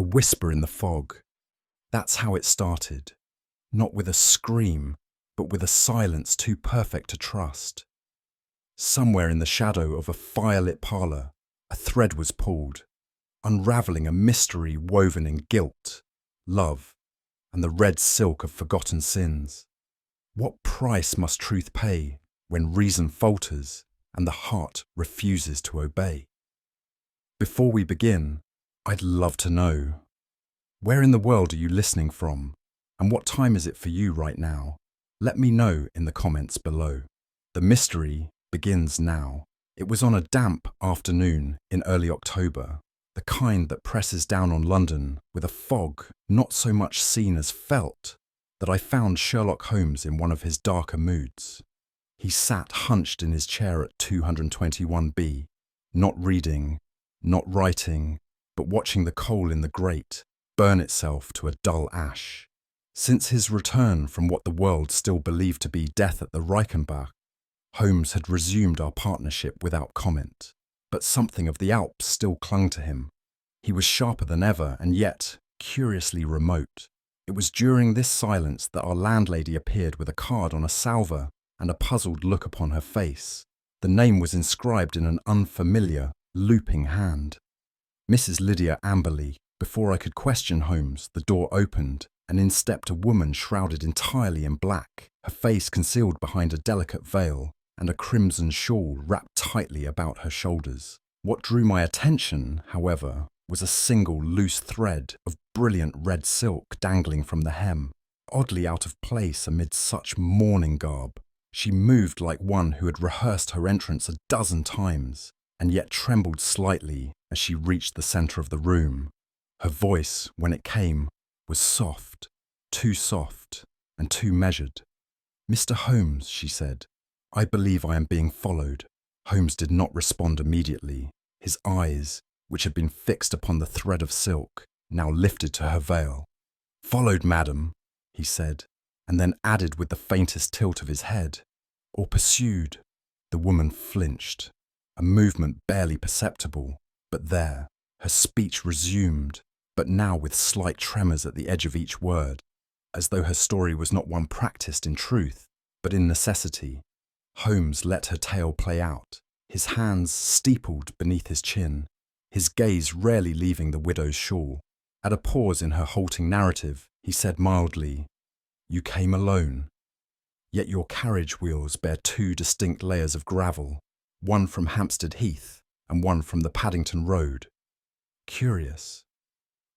a whisper in the fog. That's how it started. Not with a scream, but with a silence too perfect to trust. Somewhere in the shadow of a firelit parlour, a thread was pulled, unravelling a mystery woven in guilt, love, and the red silk of forgotten sins. What price must truth pay when reason falters and the heart refuses to obey? Before we begin, I'd love to know, where in the world are you listening from, and what time is it for you right now? Let me know in the comments below. The mystery begins now. It was on a damp afternoon in early October, the kind that presses down on London with a fog not so much seen as felt, that I found Sherlock Holmes in one of his darker moods. He sat hunched in his chair at 221B, not reading, not writing, but watching the coal in the grate burn itself to a dull ash. Since his return from what the world still believed to be death at the Reichenbach, Holmes had resumed our partnership without comment, but something of the Alps still clung to him. He was sharper than ever and yet curiously remote. It was during this silence that our landlady appeared with a card on a salver and a puzzled look upon her face. The name was inscribed in an unfamiliar, looping hand. Mrs. Lydia Amberley. Before I could question Holmes, the door opened, and in stepped a woman shrouded entirely in black, her face concealed behind a delicate veil, and a crimson shawl wrapped tightly about her shoulders. What drew my attention, however, was a single loose thread of brilliant red silk dangling from the hem, oddly out of place amid such mourning garb. She moved like one who had rehearsed her entrance a dozen times, and yet trembled slightly as she reached the centre of the room. Her voice, when it came, was soft, and too measured. "Mr. Holmes," she said, "I believe I am being followed." Holmes did not respond immediately. His eyes, which had been fixed upon the thread of silk, now lifted to her veil. "Followed, madam," he said, and then added with the faintest tilt of his head, "or pursued." The woman flinched, a movement barely perceptible, but there, her speech resumed, but now with slight tremors at the edge of each word, as though her story was not one practiced in truth, but in necessity. Holmes let her tale play out, his hands steepled beneath his chin, his gaze rarely leaving the widow's shawl. At a pause in her halting narrative, he said mildly, "You came alone, yet your carriage wheels bear two distinct layers of gravel, one from Hampstead Heath and one from the Paddington Road. Curious."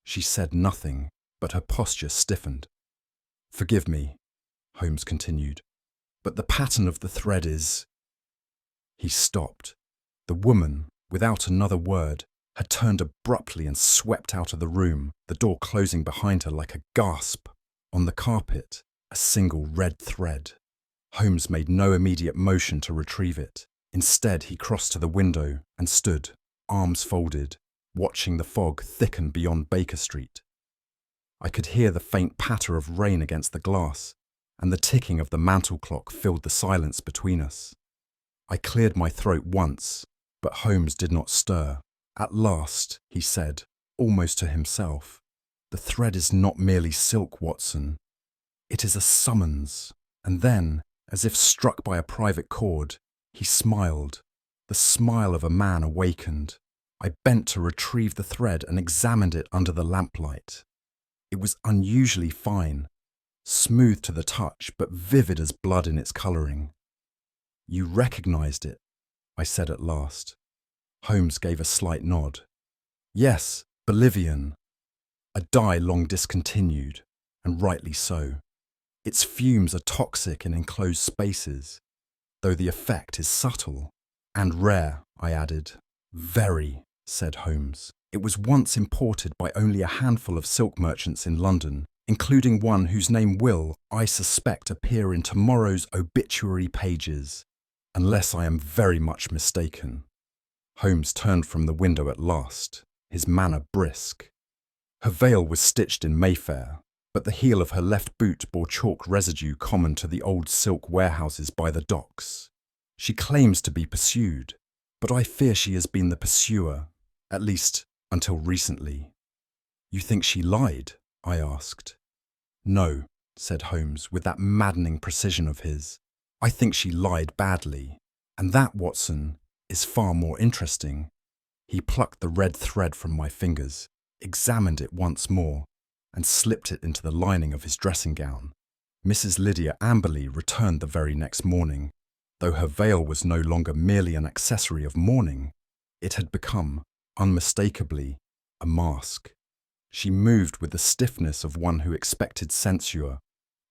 She said nothing, but her posture stiffened. "Forgive me," Holmes continued, "but the pattern of the thread is—" He stopped. The woman, without another word, had turned abruptly and swept out of the room, the door closing behind her like a gasp. On the carpet, a single red thread. Holmes made no immediate motion to retrieve it. Instead, he crossed to the window and stood, arms folded, watching the fog thicken beyond Baker Street. I could hear the faint patter of rain against the glass, and the ticking of the mantel clock filled the silence between us. I cleared my throat once, but Holmes did not stir. At last, he said, almost to himself, "The thread is not merely silk, Watson. It is a summons." And then, as if struck by a private chord, he smiled, the smile of a man awakened. I bent to retrieve the thread and examined it under the lamplight. It was unusually fine, smooth to the touch, but vivid as blood in its colouring. "You recognised it," I said at last. Holmes gave a slight nod. "Yes, Bolivian. A dye long discontinued, and rightly so. Its fumes are toxic in enclosed spaces, though the effect is subtle. And rare," I added. "Very," said Holmes. "It was once imported by only a handful of silk merchants in London, including one whose name will, I suspect, appear in tomorrow's obituary pages, unless I am very much mistaken." Holmes turned from the window at last, his manner brisk. Her veil was stitched in Mayfair, but the heel of her left boot bore chalk residue common to the old silk warehouses by the docks. She claims to be pursued, but I fear she has been the pursuer, at least until recently. You think she lied? I asked. No, said Holmes with that maddening precision of his. I think she lied badly. And that, Watson, is far more interesting. He plucked the red thread from my fingers, examined it once more, and slipped it into the lining of his dressing gown. Mrs. Lydia Amberley returned the very next morning. Though her veil was no longer merely an accessory of mourning, it had become, unmistakably, a mask. She moved with the stiffness of one who expected censure,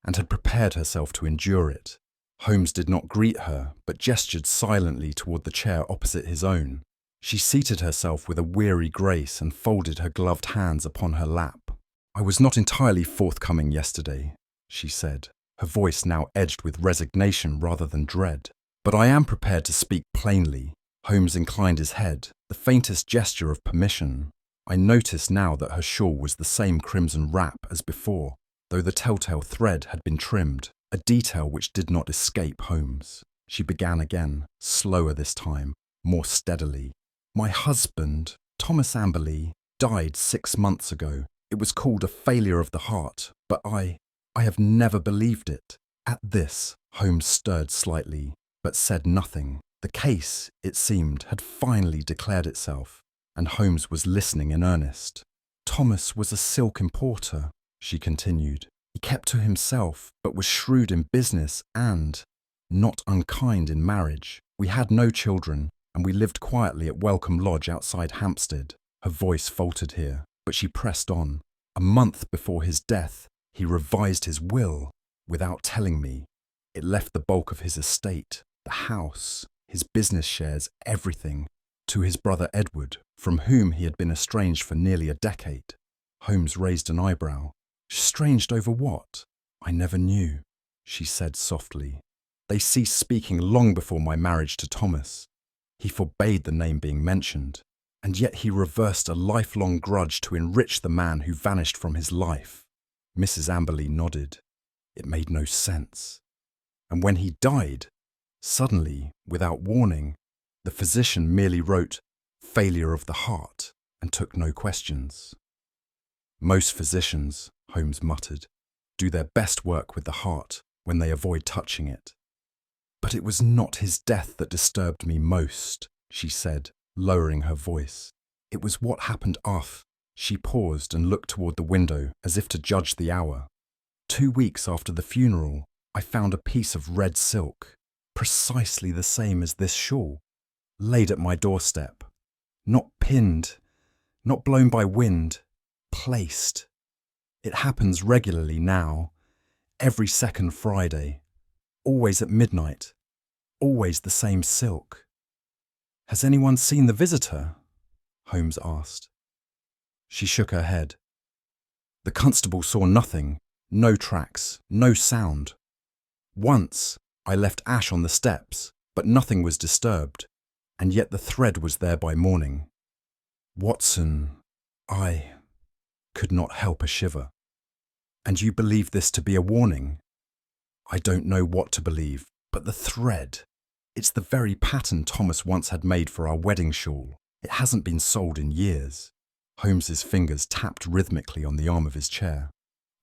and had prepared herself to endure it. Holmes did not greet her, but gestured silently toward the chair opposite his own. She seated herself with a weary grace and folded her gloved hands upon her lap. I was not entirely forthcoming yesterday, she said, her voice now edged with resignation rather than dread. But I am prepared to speak plainly. Holmes inclined his head, the faintest gesture of permission. I noticed now that her shawl was the same crimson wrap as before, though the telltale thread had been trimmed, a detail which did not escape Holmes. She began again, slower this time, more steadily. My husband, Thomas Amberley, died 6 months ago. It was called a failure of the heart, but I have never believed it. At this, Holmes stirred slightly, but said nothing. The case, it seemed, had finally declared itself, and Holmes was listening in earnest. Thomas was a silk importer, she continued. He kept to himself, but was shrewd in business and not unkind in marriage. We had no children, and we lived quietly at Welcome Lodge outside Hampstead. Her voice faltered here, but she pressed on. A month before his death, he revised his will without telling me. It left the bulk of his estate, the house, his business shares, everything, to his brother Edward, from whom he had been estranged for nearly a decade. Holmes raised an eyebrow. Estranged over what? I never knew, she said softly. They ceased speaking long before my marriage to Thomas. He forbade the name being mentioned, and yet he reversed a lifelong grudge to enrich the man who vanished from his life. Mrs. Amberley nodded. It made no sense. And when he died, suddenly, without warning, the physician merely wrote, "failure of the heart," and took no questions. Most physicians, Holmes muttered, do their best work with the heart when they avoid touching it. But it was not his death that disturbed me most, she said, lowering her voice. It was what happened after. She paused and looked toward the window as if to judge the hour. 2 weeks after the funeral, I found a piece of red silk, precisely the same as this shawl, laid at my doorstep. Not pinned, not blown by wind, placed. It happens regularly now, every second Friday, always at midnight, always the same silk. Has anyone seen the visitor? Holmes asked. She shook her head. The constable saw nothing, no tracks, no sound. Once I left ash on the steps, but nothing was disturbed, and yet the thread was there by morning. Watson, I could not help a shiver. And you believe this to be a warning? I don't know what to believe, but the thread, it's the very pattern Thomas once had made for our wedding shawl. It hasn't been sold in years. Holmes's fingers tapped rhythmically on the arm of his chair.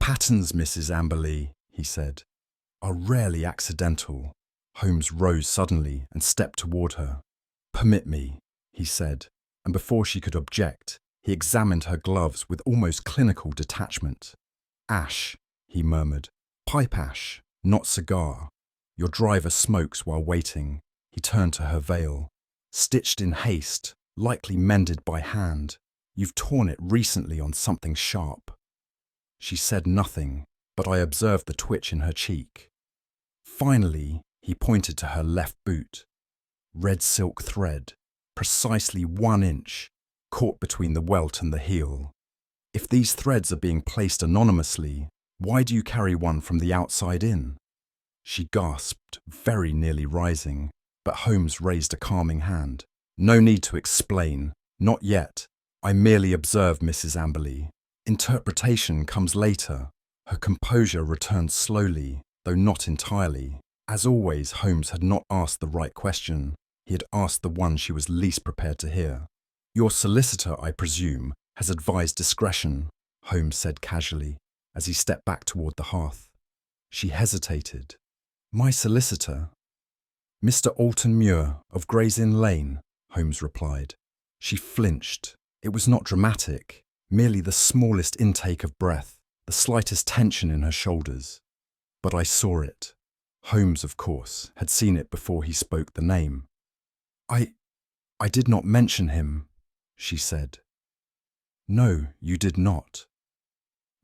Patterns, Mrs. Amberley, he said, are rarely accidental. Holmes rose suddenly and stepped toward her. Permit me, he said, and before she could object, he examined her gloves with almost clinical detachment. Ash, he murmured. Pipe ash, not cigar. Your driver smokes while waiting. He turned to her veil. Stitched in haste, likely mended by hand. You've torn it recently on something sharp. She said nothing, but I observed the twitch in her cheek. Finally, he pointed to her left boot. Red silk thread, precisely 1 inch, caught between the welt and the heel. If these threads are being placed anonymously, why do you carry one from the outside in? She gasped, very nearly rising, but Holmes raised a calming hand. No need to explain, not yet. I merely observe, Mrs. Amberley. Interpretation comes later. Her composure returned slowly, though not entirely. As always, Holmes had not asked the right question. He had asked the one she was least prepared to hear. Your solicitor, I presume, has advised discretion. Holmes said casually, as he stepped back toward the hearth. She hesitated. My solicitor. Mr. Alton Muir of Gray's Inn Lane, Holmes replied. She flinched. It was not dramatic, merely the smallest intake of breath, the slightest tension in her shoulders. But I saw it. Holmes, of course, had seen it before he spoke the name. I did not mention him, she said. No, you did not.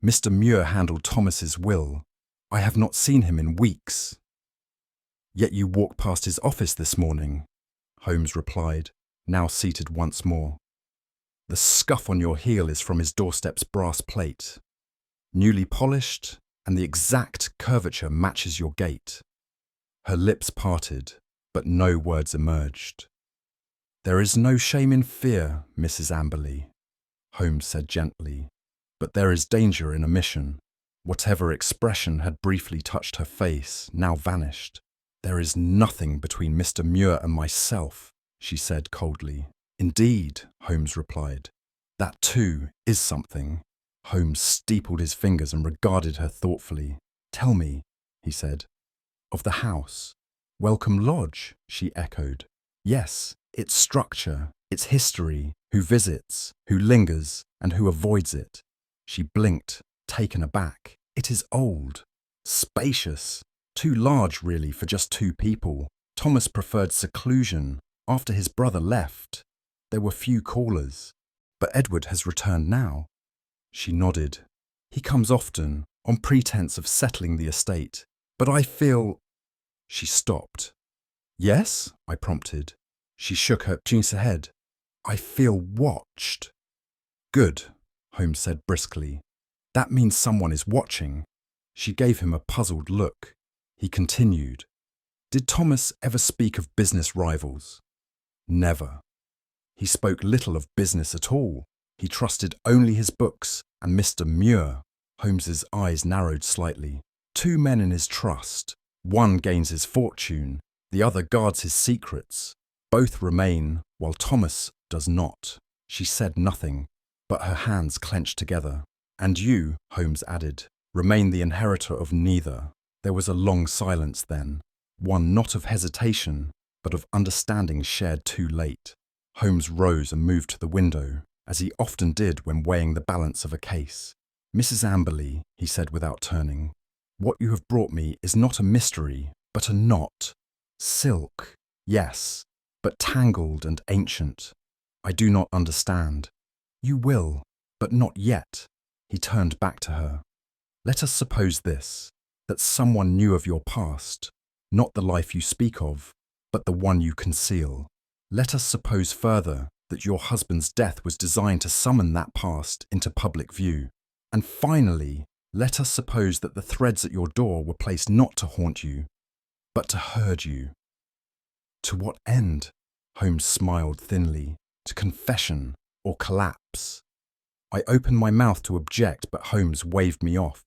Mr. Muir handled Thomas's will. I have not seen him in weeks. Yet you walked past his office this morning, Holmes replied, now seated once more. The scuff on your heel is from his doorstep's brass plate. Newly polished, and the exact curvature matches your gait. Her lips parted, but no words emerged. There is no shame in fear, Mrs. Amberley, Holmes said gently, but there is danger in omission. Whatever expression had briefly touched her face now vanished. There is nothing between Mr. Muir and myself, she said coldly. Indeed, Holmes replied. That too is something. Holmes steepled his fingers and regarded her thoughtfully. Tell me, he said. Of the house. Welcome Lodge, she echoed. Yes, its structure, its history, who visits, who lingers, and who avoids it. She blinked, taken aback. It is old, spacious, too large really for just two people. Thomas preferred seclusion. After his brother left, there were few callers. But Edward has returned now. She nodded. He comes often, on pretense of settling the estate. But I feel... She stopped. Yes, I prompted. She shook her head. I feel watched. Good, Holmes said briskly. That means someone is watching. She gave him a puzzled look. He continued. Did Thomas ever speak of business rivals? Never. He spoke little of business at all. He trusted only his books and Mr. Muir. Holmes's eyes narrowed slightly. Two men in his trust. One gains his fortune, the other guards his secrets. Both remain, while Thomas does not. She said nothing, but her hands clenched together. And you, Holmes added, remain the inheritor of neither. There was a long silence then, one not of hesitation, but of understanding shared too late. Holmes rose and moved to the window, as he often did when weighing the balance of a case. Mrs. Amberley, he said without turning, what you have brought me is not a mystery, but a knot. Silk, yes, but tangled and ancient. I do not understand. You will, but not yet. He turned back to her. Let us suppose this, that someone knew of your past, not the life you speak of, but the one you conceal. Let us suppose further that your husband's death was designed to summon that past into public view. And finally, let us suppose that the threads at your door were placed not to haunt you, but to herd you. To what end? Holmes smiled thinly. To confession or collapse. I opened my mouth to object, but Holmes waved me off.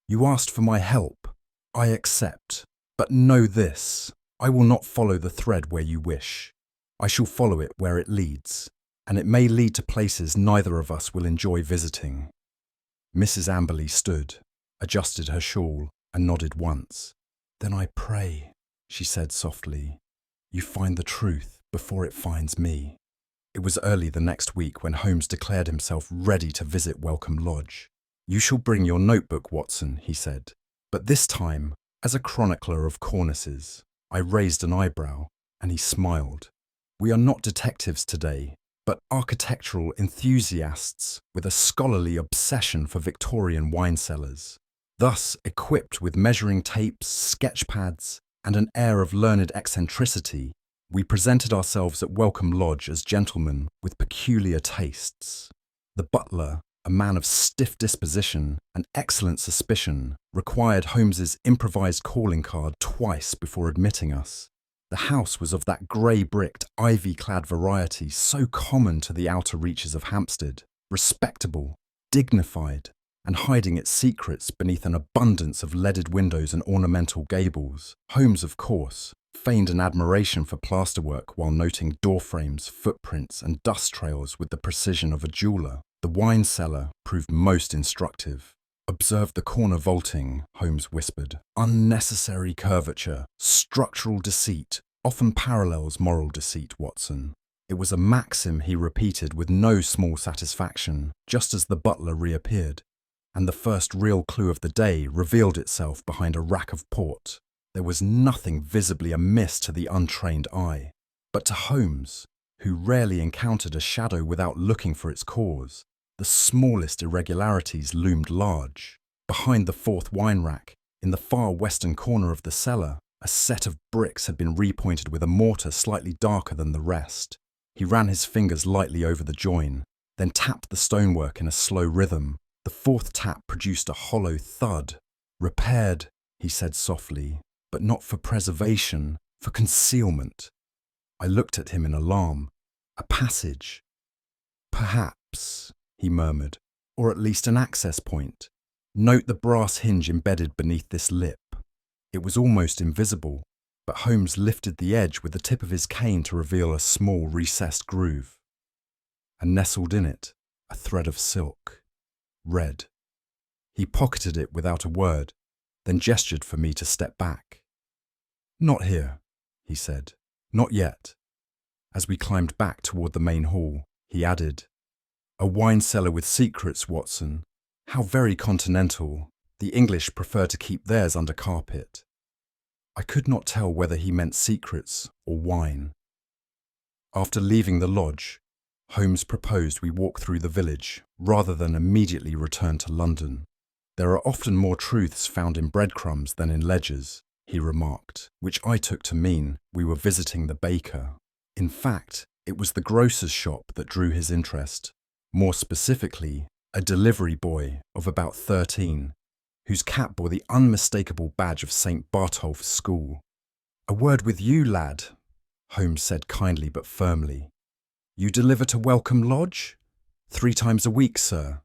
You asked for my help. I accept. But know this, I will not follow the thread where you wish. I shall follow it where it leads, and it may lead to places neither of us will enjoy visiting. Mrs. Amberley stood, adjusted her shawl, and nodded once. Then I pray, she said softly, you find the truth before it finds me. It was early the next week when Holmes declared himself ready to visit Welcome Lodge. You shall bring your notebook, Watson, he said. But this time, as a chronicler of cornices, I raised an eyebrow, and he smiled. We are not detectives today, but architectural enthusiasts with a scholarly obsession for Victorian wine cellars. Thus, equipped with measuring tapes, sketch pads, and an air of learned eccentricity, we presented ourselves at Welcome Lodge as gentlemen with peculiar tastes. The butler, a man of stiff disposition and excellent suspicion, required Holmes's improvised calling card twice before admitting us. The house was of that grey-bricked, ivy-clad variety so common to the outer reaches of Hampstead, respectable, dignified, and hiding its secrets beneath an abundance of leaded windows and ornamental gables. Holmes, of course, feigned an admiration for plasterwork while noting door frames, footprints, and dust trails with the precision of a jeweller. The wine cellar proved most instructive. Observe the corner vaulting, Holmes whispered. Unnecessary curvature, structural deceit, often parallels moral deceit, Watson. It was a maxim he repeated with no small satisfaction, just as the butler reappeared, and the first real clue of the day revealed itself behind a rack of port. There was nothing visibly amiss to the untrained eye, but to Holmes, who rarely encountered a shadow without looking for its cause, the smallest irregularities loomed large. Behind the fourth wine rack, in the far western corner of the cellar, a set of bricks had been repointed with a mortar slightly darker than the rest. He ran his fingers lightly over the join, then tapped the stonework in a slow rhythm. The fourth tap produced a hollow thud. Repaired, he said softly, but not for preservation, for concealment. I looked at him in alarm. A passage. Perhaps, he murmured, or at least an access point. Note the brass hinge embedded beneath this lip. It was almost invisible, but Holmes lifted the edge with the tip of his cane to reveal a small recessed groove. And nestled in it, a thread of silk. Red. He pocketed it without a word, then gestured for me to step back. Not here, he said. Not yet. As we climbed back toward the main hall, he added, A wine cellar with secrets, Watson. How very continental. The English prefer to keep theirs under carpet. I could not tell whether he meant secrets or wine. After leaving the lodge, Holmes proposed we walk through the village rather than immediately return to London. There are often more truths found in breadcrumbs than in ledgers, he remarked, which I took to mean we were visiting the baker. In fact, it was the grocer's shop that drew his interest. More specifically, a delivery boy of about 13, whose cap bore the unmistakable badge of St. Bartolph's School. A word with you, lad, Holmes said kindly but firmly. You deliver to Welcome Lodge? 3 times a week, sir.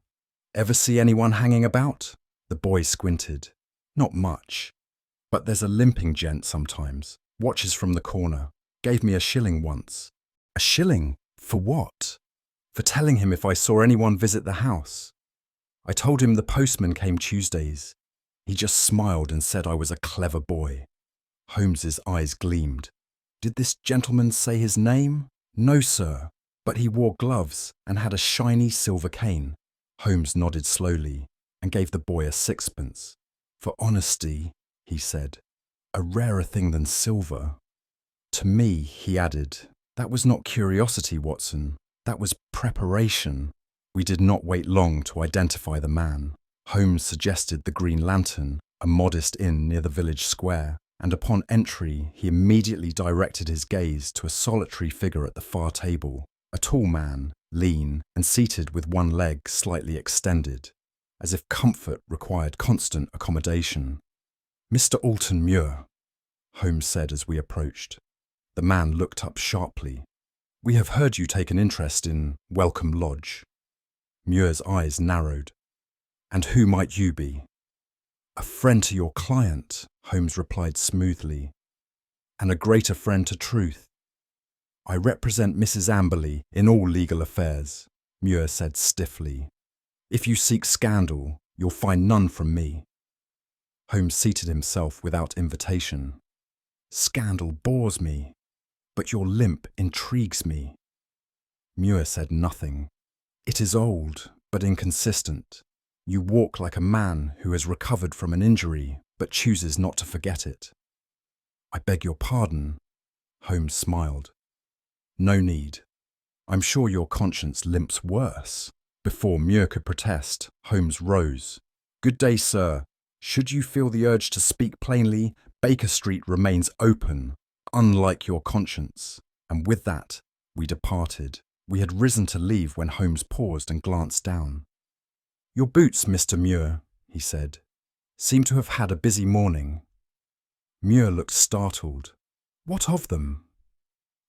Ever see anyone hanging about? The boy squinted. Not much. But there's a limping gent sometimes. Watches from the corner. Gave me a shilling once. A shilling? For what? For telling him if I saw anyone visit the house. I told him the postman came Tuesdays. He just smiled and said I was a clever boy. Holmes's eyes gleamed. Did this gentleman say his name? No, sir, but he wore gloves and had a shiny silver cane. Holmes nodded slowly and gave the boy a 6pence. For honesty, he said, a rarer thing than silver. To me, he added, that was not curiosity, Watson. That was preparation. We did not wait long to identify the man. Holmes suggested the Green Lantern, a modest inn near the village square, and upon entry he immediately directed his gaze to a solitary figure at the far table, a tall man, lean, and seated with one leg slightly extended, as if comfort required constant accommodation. Mr. Alton Muir, Holmes said as we approached. The man looked up sharply. We have heard you take an interest in Welcome Lodge. Muir's eyes narrowed. And who might you be? A friend to your client, Holmes replied smoothly, and a greater friend to truth. I represent Mrs. Amberley in all legal affairs, Muir said stiffly. If you seek scandal, you'll find none from me. Holmes seated himself without invitation. Scandal bores me, but your limp intrigues me. Muir said nothing. It is old, but inconsistent. You walk like a man who has recovered from an injury, but chooses not to forget it. I beg your pardon, Holmes smiled. No need. I'm sure your conscience limps worse. Before Muir could protest, Holmes rose. Good day, sir. Should you feel the urge to speak plainly, Baker Street remains open, unlike your conscience. And with that, we departed. We had risen to leave when Holmes paused and glanced down. Your boots, Mr. Muir, he said, seem to have had a busy morning. Muir looked startled. What of them?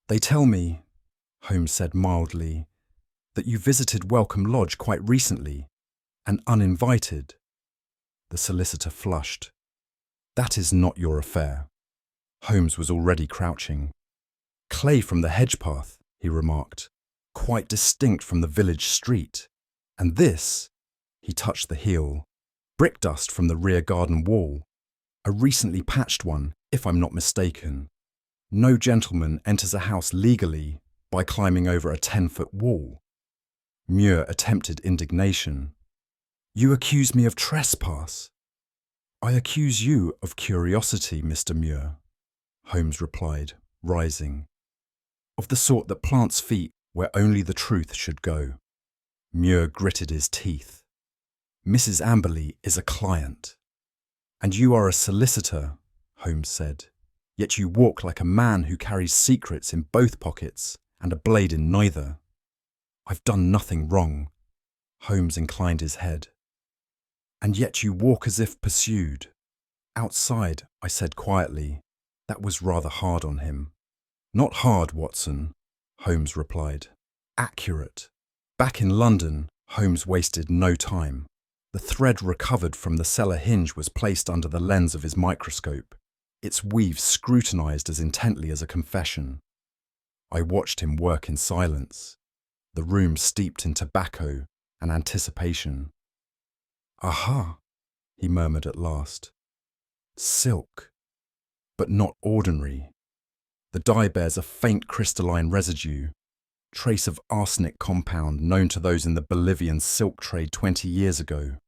They tell me, Holmes said mildly, that you visited Welcome Lodge quite recently, and uninvited. The solicitor flushed. That is not your affair. Holmes was already crouching. Clay from the hedge path, he remarked, quite distinct from the village street. And this, he touched the heel, brick dust from the rear garden wall, a recently patched one, if I'm not mistaken. No gentleman enters a house legally by climbing over a 10-foot wall. Muir attempted indignation. You accuse me of trespass. I accuse you of curiosity, Mr. Muir, Holmes replied, rising. Of the sort that plants feet where only the truth should go. Muir gritted his teeth. Mrs. Amberley is a client. And you are a solicitor, Holmes said. Yet you walk like a man who carries secrets in both pockets and a blade in neither. I've done nothing wrong. Holmes inclined his head. And yet you walk as if pursued. Outside, I said quietly. That was rather hard on him. Not hard, Watson, Holmes replied. Accurate. Back in London, Holmes wasted no time. The thread recovered from the cellar hinge was placed under the lens of his microscope, its weave scrutinized as intently as a confession. I watched him work in silence, the room steeped in tobacco and anticipation. Aha, he murmured at last. Silk, but not ordinary. The dye bears a faint crystalline residue, trace of arsenic compound known to those in the Bolivian silk trade 20 years ago.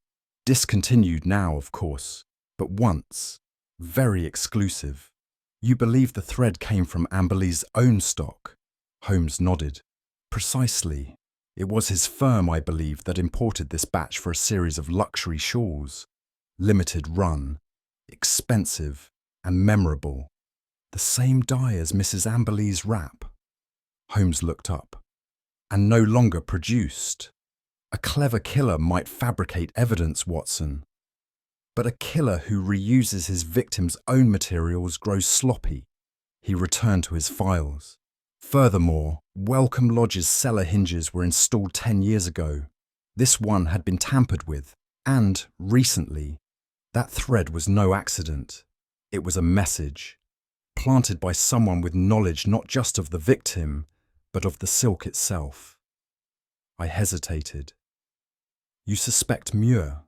Discontinued now, of course, but once, very exclusive. You believe the thread came from Amberley's own stock? Holmes nodded. Precisely. It was his firm, I believe, that imported this batch for a series of luxury shawls. Limited run, expensive and memorable. The same dye as Mrs. Amberley's wrap. Holmes looked up. And no longer produced. A clever killer might fabricate evidence, Watson. But a killer who reuses his victim's own materials grows sloppy. He returned to his files. Furthermore, Welcome Lodge's cellar hinges were installed 10 years ago. This one had been tampered with, and, recently, that thread was no accident. It was a message, planted by someone with knowledge not just of the victim, but of the silk itself. I hesitated. You suspect Muir?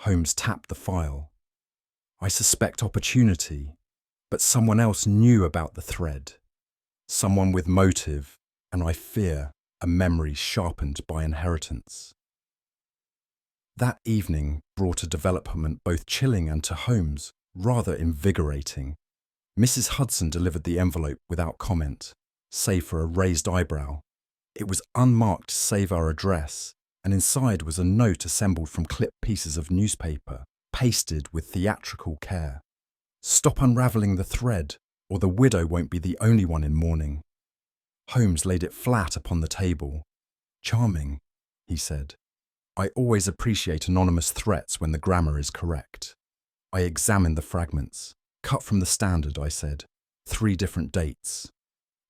Holmes tapped the file. I suspect opportunity, but someone else knew about the thread. Someone with motive, and I fear a memory sharpened by inheritance. That evening brought a development both chilling and to Holmes rather invigorating. Mrs. Hudson delivered the envelope without comment, save for a raised eyebrow. It was unmarked save our address, and inside was a note assembled from clipped pieces of newspaper, pasted with theatrical care. Stop unravelling the thread, or the widow won't be the only one in mourning. Holmes laid it flat upon the table. Charming, he said. I always appreciate anonymous threats when the grammar is correct. I examined the fragments. Cut from the Standard, I said. 3 different dates.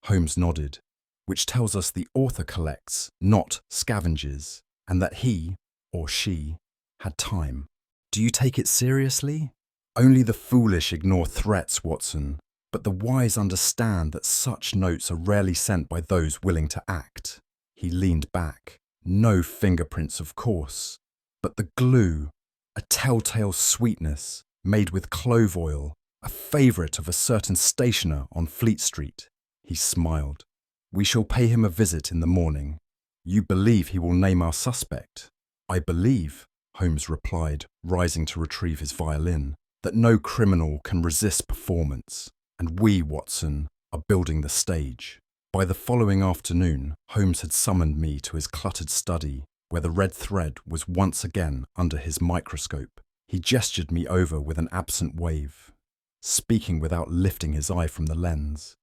Holmes nodded, which tells us the author collects, not scavenges, and that he, or she, had time. Do you take it seriously? Only the foolish ignore threats, Watson, but the wise understand that such notes are rarely sent by those willing to act. He leaned back. No fingerprints, of course, but the glue, a telltale sweetness, made with clove oil, a favourite of a certain stationer on Fleet Street. He smiled. We shall pay him a visit in the morning. You believe he will name our suspect? I believe, Holmes replied, rising to retrieve his violin, that no criminal can resist performance, and we, Watson, are building the stage. By the following afternoon, Holmes had summoned me to his cluttered study, where the red thread was once again under his microscope. He gestured me over with an absent wave, speaking without lifting his eye from the lens.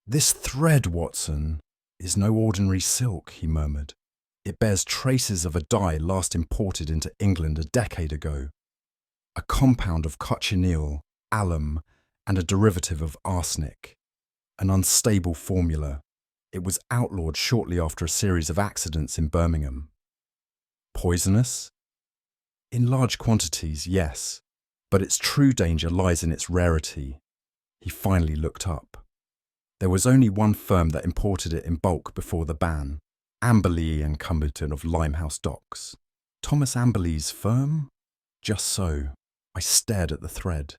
This thread, Watson, is no ordinary silk, he murmured. It bears traces of a dye last imported into England a decade ago. A compound of cochineal, alum, and a derivative of arsenic. An unstable formula. It was outlawed shortly after a series of accidents in Birmingham. Poisonous? In large quantities, yes, but its true danger lies in its rarity. He finally looked up. There was only one firm that imported it in bulk before the ban, Amberley and Cumberton of Limehouse Docks. Thomas Amberley's firm? Just so. I stared at the thread.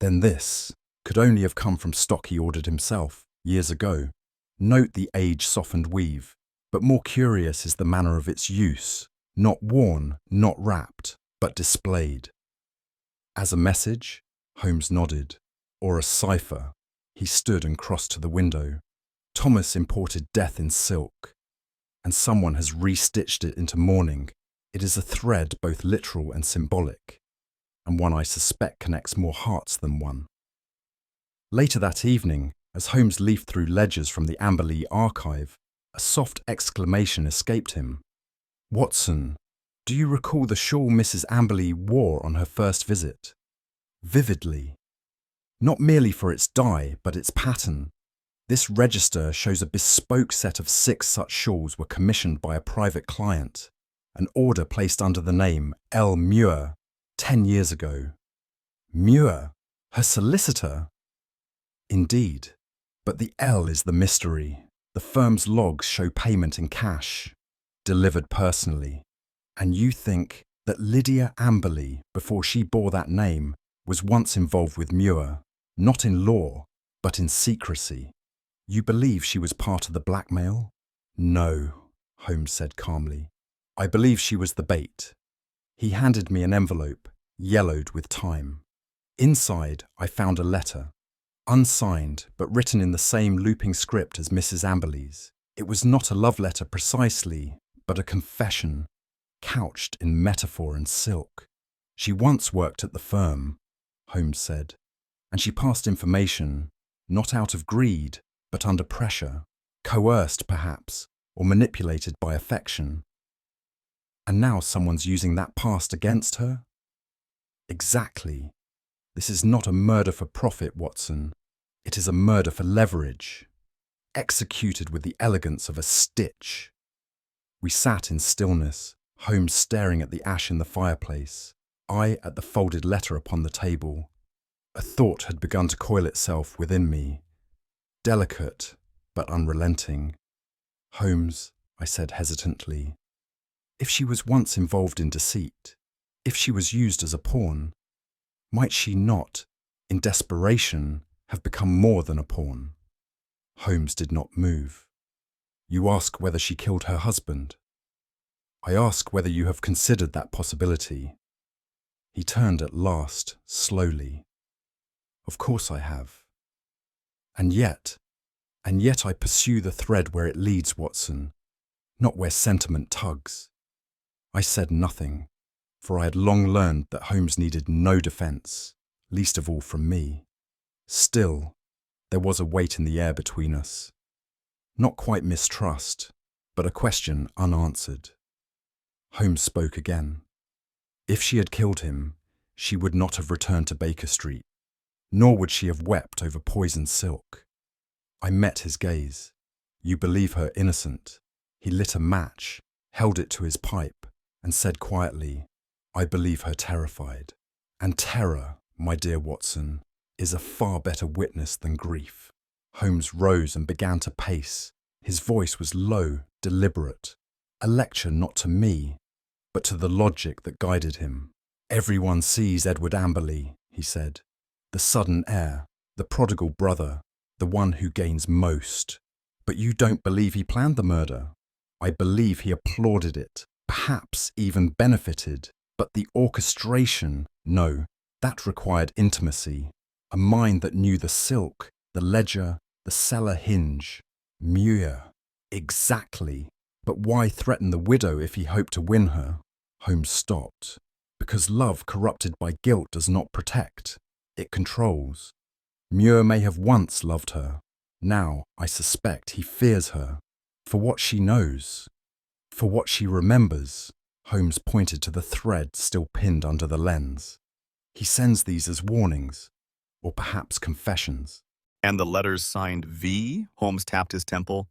Then this could only have come from stock he ordered himself, years ago. Note the age-softened weave, but more curious is the manner of its use. Not worn, not wrapped, but displayed. As a message? Holmes nodded. Or a cipher? He stood and crossed to the window. Thomas imported death in silk, and someone has restitched it into mourning. It is a thread both literal and symbolic, and one I suspect connects more hearts than one. Later that evening, as Holmes leafed through ledgers from the Amberley archive, a soft exclamation escaped him. "Watson, do you recall the shawl Mrs. Amberley wore on her first visit?" Vividly. Not merely for its dye, but its pattern. This register shows a bespoke set of 6 such shawls were commissioned by a private client, an order placed under the name L. Muir 10 years ago. Muir? Her solicitor? Indeed. But the L is the mystery. The firm's logs show payment in cash, delivered personally. And you think that Lydia Amberley, before she bore that name, was once involved with Muir, not in law, but in secrecy. You believe she was part of the blackmail? No, Holmes said calmly. I believe she was the bait. He handed me an envelope, yellowed with time. Inside, I found a letter, unsigned but written in the same looping script as Mrs. Amberley's. It was not a love letter precisely, but a confession, couched in metaphor and silk. She once worked at the firm, Holmes said, and she passed information, not out of greed, but under pressure, coerced perhaps, or manipulated by affection. And now someone's using that past against her? Exactly. This is not a murder for profit, Watson. It is a murder for leverage, executed with the elegance of a stitch. We sat in stillness, Holmes staring at the ash in the fireplace, I at the folded letter upon the table. A thought had begun to coil itself within me, delicate but unrelenting. Holmes, I said hesitantly, if she was once involved in deceit, if she was used as a pawn, might she not, in desperation, have become more than a pawn? Holmes did not move. You ask whether she killed her husband. I ask whether you have considered that possibility. He turned at last, slowly. Of course I have. And yet I pursue the thread where it leads, Watson, not where sentiment tugs. I said nothing, for I had long learned that Holmes needed no defence, least of all from me. Still, there was a weight in the air between us. Not quite mistrust, but a question unanswered. Holmes spoke again. If she had killed him, she would not have returned to Baker Street, nor would she have wept over poisoned silk. I met his gaze. You believe her innocent. He lit a match, held it to his pipe, and said quietly, I believe her terrified. And terror, my dear Watson, is a far better witness than grief. Holmes rose and began to pace. His voice was low, deliberate. A lecture not to me, but to the logic that guided him. Everyone sees Edward Amberley, he said. The sudden heir, the prodigal brother, the one who gains most. But you don't believe he planned the murder. I believe he applauded it, perhaps even benefited. But the orchestration, no, that required intimacy. A mind that knew the silk, the ledger, the cellar hinge. Muir. Exactly. But why threaten the widow if he hoped to win her? Holmes stopped. Because love corrupted by guilt does not protect. It controls. Muir may have once loved her. Now, I suspect, he fears her. For what she knows. For what she remembers. Holmes pointed to the thread still pinned under the lens. He sends these as warnings, or perhaps confessions. And the letters signed V? Holmes tapped his temple.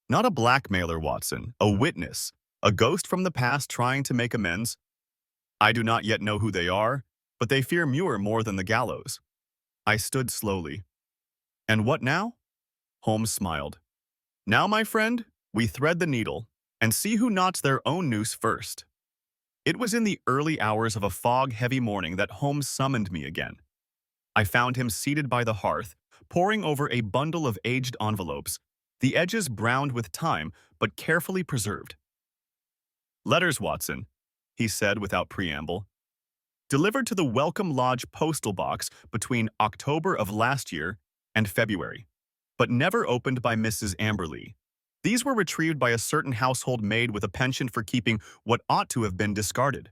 Not a blackmailer, Watson. A witness. A ghost from the past trying to make amends. I do not yet know who they are, but they fear Muir more than the gallows. I stood slowly. And what now? Holmes smiled. Now, my friend, we thread the needle and see who knots their own noose first. It was in the early hours of a fog-heavy morning that Holmes summoned me again. I found him seated by the hearth, poring over a bundle of aged envelopes, the edges browned with time but carefully preserved. "Letters, Watson," he said without preamble, "delivered to the Welcome Lodge postal box between October of last year and February, but never opened by Mrs. Amberley. These were retrieved by a certain household maid with a penchant for keeping what ought to have been discarded."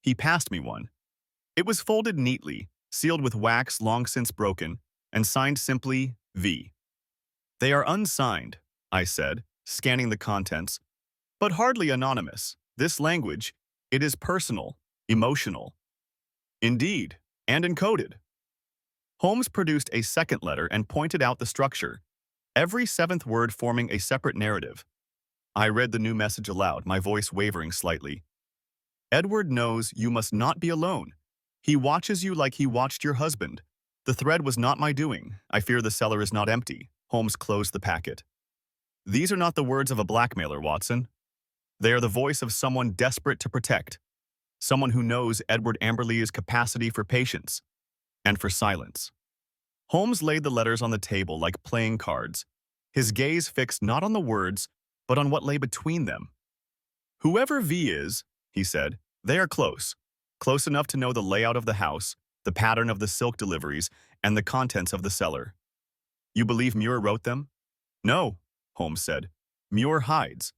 He passed me one. It was folded neatly, sealed with wax long since broken, and signed simply V. "They are unsigned," I said, scanning the contents, "but hardly anonymous. This language, it is personal, emotional." "Indeed, and encoded." Holmes produced a second letter and pointed out the structure, every seventh word forming a separate narrative. I read the new message aloud, my voice wavering slightly. "Edward knows you must not be alone. He watches you like he watched your husband. The thread was not my doing. I fear the cellar is not empty." Holmes closed the packet. "These are not the words of a blackmailer, Watson. They are the voice of someone desperate to protect, someone who knows Edward Amberley's capacity for patience and for silence." Holmes laid the letters on the table like playing cards, his gaze fixed not on the words, but on what lay between them. "Whoever V is," he said, "they are close. Close enough to know the layout of the house, the pattern of the silk deliveries, and the contents of the cellar." "You believe Muir wrote them?" "No," Holmes said. "Muir hides.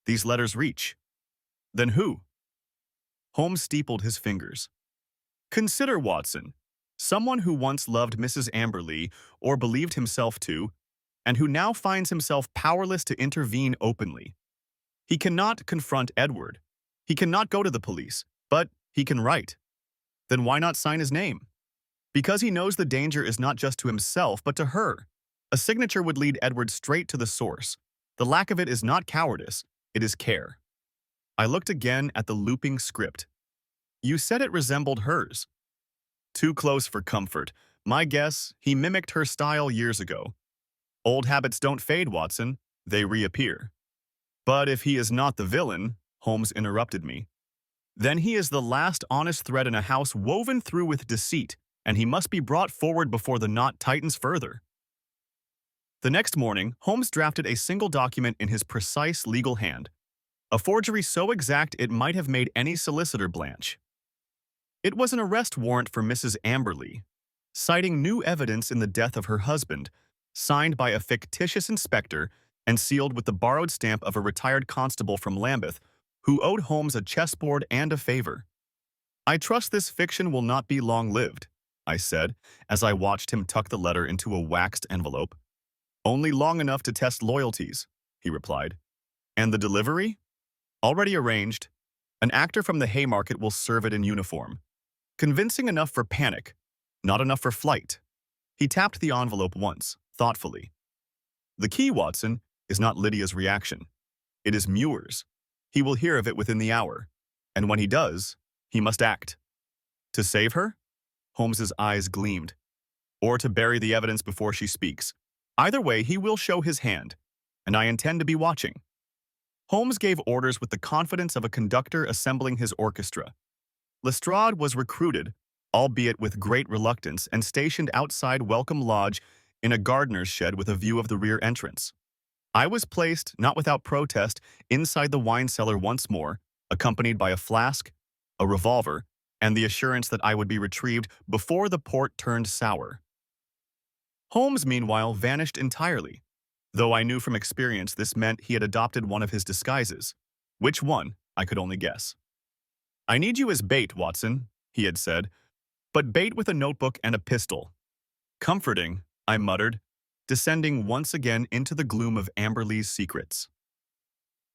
These letters reach." "Then who?" Holmes steepled his fingers. "Consider, Watson, someone who once loved Mrs. Amberley, or believed himself to, and who now finds himself powerless to intervene openly. He cannot confront Edward. He cannot go to the police, but he can write. Then why not sign his name? Because he knows the danger is not just to himself, but to her. A signature would lead Edward straight to the source. The lack of it is not cowardice, it is care." I looked again at the looping script. "You said it resembled hers." "Too close for comfort. My guess, he mimicked her style years ago. Old habits don't fade, Watson. They reappear." "But if he is not the villain," Holmes interrupted me, "then he is the last honest thread in a house woven through with deceit, and he must be brought forward before the knot tightens further." The next morning, Holmes drafted a single document in his precise legal hand, a forgery so exact it might have made any solicitor blanch. It was an arrest warrant for Mrs. Amberley, citing new evidence in the death of her husband, signed by a fictitious inspector and sealed with the borrowed stamp of a retired constable from Lambeth, who owed Holmes a chessboard and a favor. "I trust this fiction will not be long-lived," I said, as I watched him tuck the letter into a waxed envelope. "Only long enough to test loyalties," he replied. "And the delivery?" "Already arranged. An actor from the Haymarket will serve it in uniform. Convincing enough for panic, not enough for flight." He tapped the envelope once, thoughtfully. "The key, Watson, is not Lydia's reaction. It is Muir's. He will hear of it within the hour, and when he does, he must act. To save her?" Holmes's eyes gleamed. "Or to bury the evidence before she speaks. Either way, he will show his hand, and I intend to be watching." Holmes gave orders with the confidence of a conductor assembling his orchestra. Lestrade was recruited, albeit with great reluctance, and stationed outside Welcome Lodge in a gardener's shed with a view of the rear entrance. I was placed, not without protest, inside the wine cellar once more, accompanied by a flask, a revolver, and the assurance that I would be retrieved before the port turned sour. Holmes, meanwhile, vanished entirely, though I knew from experience this meant he had adopted one of his disguises. Which one, I could only guess. "I need you as bait, Watson," he had said, "but bait with a notebook and a pistol." "Comforting," I muttered, descending once again into the gloom of Amberley's secrets.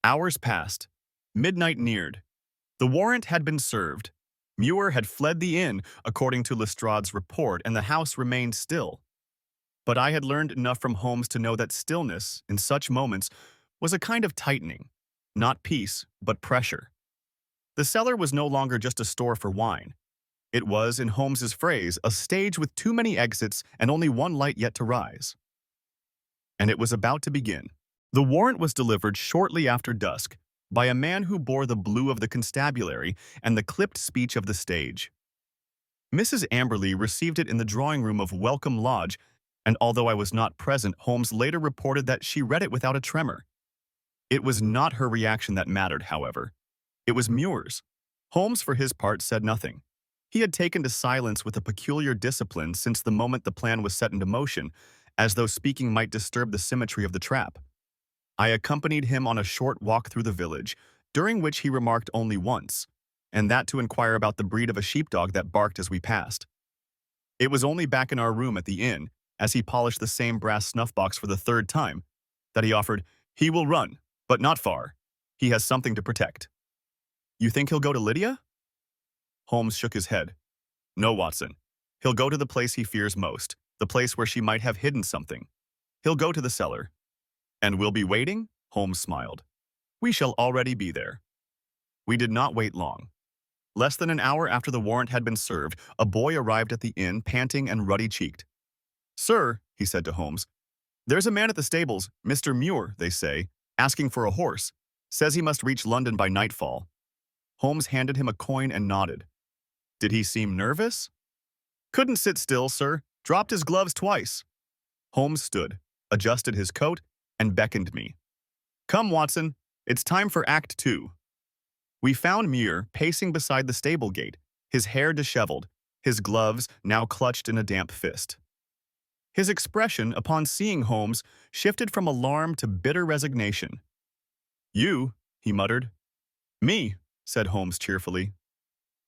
Hours passed. Midnight neared. The warrant had been served. Muir had fled the inn, according to Lestrade's report, and the house remained still. But I had learned enough from Holmes to know that stillness, in such moments, was a kind of tightening, not peace, but pressure. The cellar was no longer just a store for wine. It was, in Holmes's phrase, a stage with too many exits and only one light yet to rise. And it was about to begin. The warrant was delivered shortly after dusk, by a man who bore the blue of the constabulary and the clipped speech of the stage. Mrs. Amberley received it in the drawing room of Welcome Lodge, and although I was not present, Holmes later reported that she read it without a tremor. It was not her reaction that mattered, however. It was Muir's. Holmes, for his part, said nothing. He had taken to silence with a peculiar discipline since the moment the plan was set into motion, as though speaking might disturb the symmetry of the trap. I accompanied him on a short walk through the village, during which he remarked only once, and that to inquire about the breed of a sheepdog that barked as we passed. It was only back in our room at the inn, as he polished the same brass snuff-box for the third time, that he offered, "He will run, but not far. He has something to protect." "You think he'll go to Lydia?" Holmes shook his head. "No, Watson. He'll go to the place he fears most, the place where she might have hidden something. He'll go to the cellar." "And we'll be waiting?" Holmes smiled. "We shall already be there." We did not wait long. Less than an hour after the warrant had been served, a boy arrived at the inn, panting and ruddy-cheeked. "Sir," he said to Holmes, "there's a man at the stables, Mr. Muir, they say, asking for a horse. Says he must reach London by nightfall." Holmes handed him a coin and nodded. "Did he seem nervous?" "Couldn't sit still, sir. Dropped his gloves twice." Holmes stood, adjusted his coat, and beckoned me. "Come, Watson. It's time for Act 2. We found Muir pacing beside the stable gate, his hair disheveled, his gloves now clutched in a damp fist. His expression, upon seeing Holmes, shifted from alarm to bitter resignation. "You," he muttered. "Me," said Holmes cheerfully.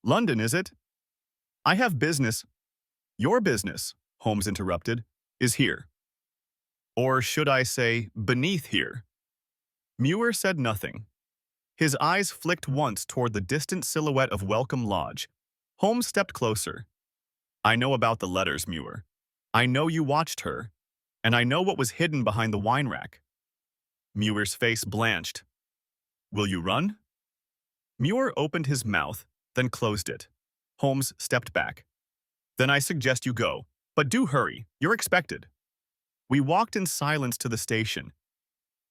"London, is it?" "I have business." "Your business," Holmes interrupted, "is here. Or should I say, beneath here?" Muir said nothing. His eyes flicked once toward the distant silhouette of Welcome Lodge. Holmes stepped closer. "I know about the letters, Muir. I know you watched her, and I know what was hidden behind the wine rack." Muir's face blanched. "Will you run?" Muir opened his mouth, then closed it. Holmes stepped back. "Then I suggest you go, but do hurry. You're expected." We walked in silence to the station.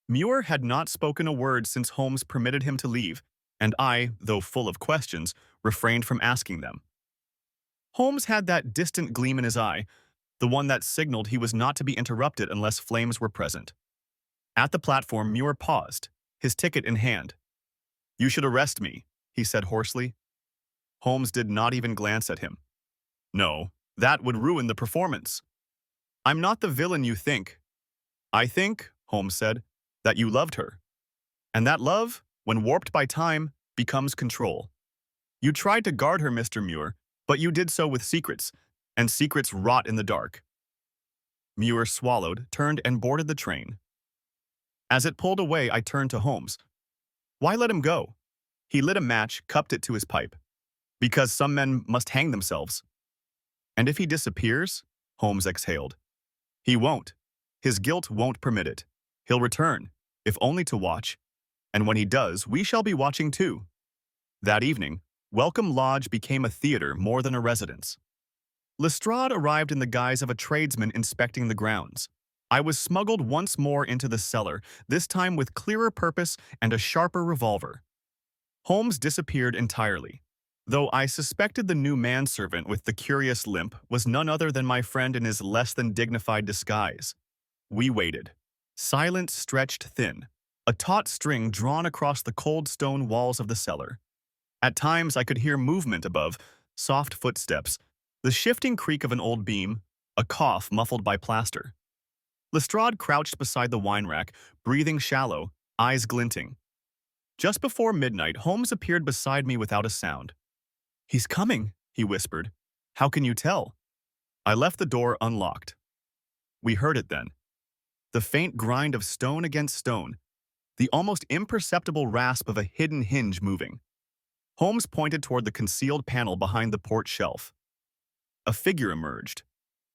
Muir had not spoken a word since Holmes permitted him to leave, and I, though full of questions, refrained from asking them. Holmes had that distant gleam in his eye, the one that signaled he was not to be interrupted unless flames were present. At the platform, Muir paused, his ticket in hand. "You should arrest me," he said hoarsely. Holmes did not even glance at him. "No, that would ruin the performance." "I'm not the villain you think." "I think," Holmes said, "that you loved her. And that love, when warped by time, becomes control. You tried to guard her, Mr. Muir, but you did so with secrets, and secrets rot in the dark." Muir swallowed, turned, and boarded the train. As it pulled away, I turned to Holmes. "Why let him go?" He lit a match, cupped it to his pipe. "Because some men must hang themselves." "And if he disappears?" Holmes exhaled. "He won't. His guilt won't permit it. He'll return, if only to watch. And when he does, we shall be watching too." That evening, Welcome Lodge became a theater more than a residence. Lestrade arrived in the guise of a tradesman inspecting the grounds. I was smuggled once more into the cellar, this time with clearer purpose and a sharper revolver. Holmes disappeared entirely, though I suspected the new manservant with the curious limp was none other than my friend in his less than dignified disguise. We waited. Silence stretched thin, a taut string drawn across the cold stone walls of the cellar. At times I could hear movement above, soft footsteps, the shifting creak of an old beam, a cough muffled by plaster. Lestrade crouched beside the wine rack, breathing shallow, eyes glinting. Just before midnight, Holmes appeared beside me without a sound. "He's coming," he whispered. "How can you tell?" I left the door unlocked. We heard it then. The faint grind of stone against stone, the almost imperceptible rasp of a hidden hinge moving. Holmes pointed toward the concealed panel behind the port shelf. A figure emerged.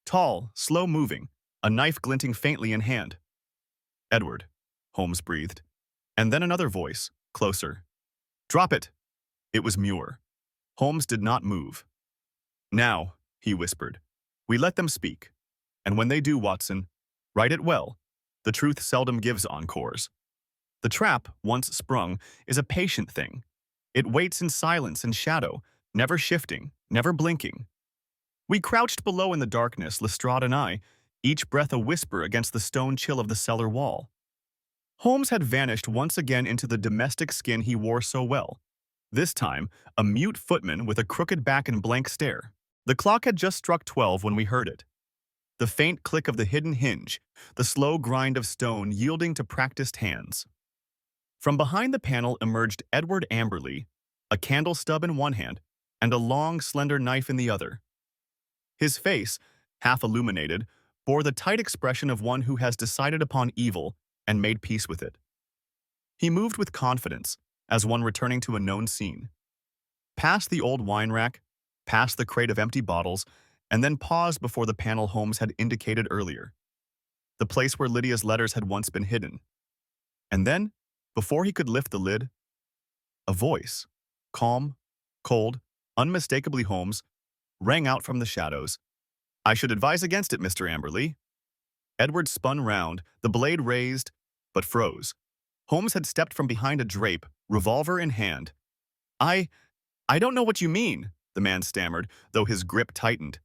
Tall, slow-moving, a knife glinting faintly in hand. "Edward," Holmes breathed. And then another voice, closer. "Drop it!" It was Muir. Holmes did not move. "Now," he whispered, "we let them speak. And when they do, Watson, write it well. The truth seldom gives encores." The trap, once sprung, is a patient thing. It waits in silence and shadow, never shifting, never blinking. We crouched below in the darkness, Lestrade and I, each breath a whisper against the stone chill of the cellar wall. Holmes had vanished once again into the domestic skin he wore so well. This time, a mute footman with a crooked back and blank stare. The clock had just struck 12 when we heard it. The faint click of the hidden hinge, the slow grind of stone yielding to practiced hands. From behind the panel emerged Edward Amberley, a candle stub in one hand and a long, slender knife in the other. His face, half illuminated, bore the tight expression of one who has decided upon evil and made peace with it. He moved with confidence, as one returning to a known scene. Past the old wine rack, past the crate of empty bottles, and then paused before the panel Holmes had indicated earlier. The place where Lydia's letters had once been hidden. And then, before he could lift the lid, a voice, calm, cold, unmistakably Holmes, rang out from the shadows. "I should advise against it, Mr. Amberley." Edward spun round, the blade raised, but froze. Holmes had stepped from behind a drape, revolver in hand. I don't know what you mean," the man stammered, though his grip tightened.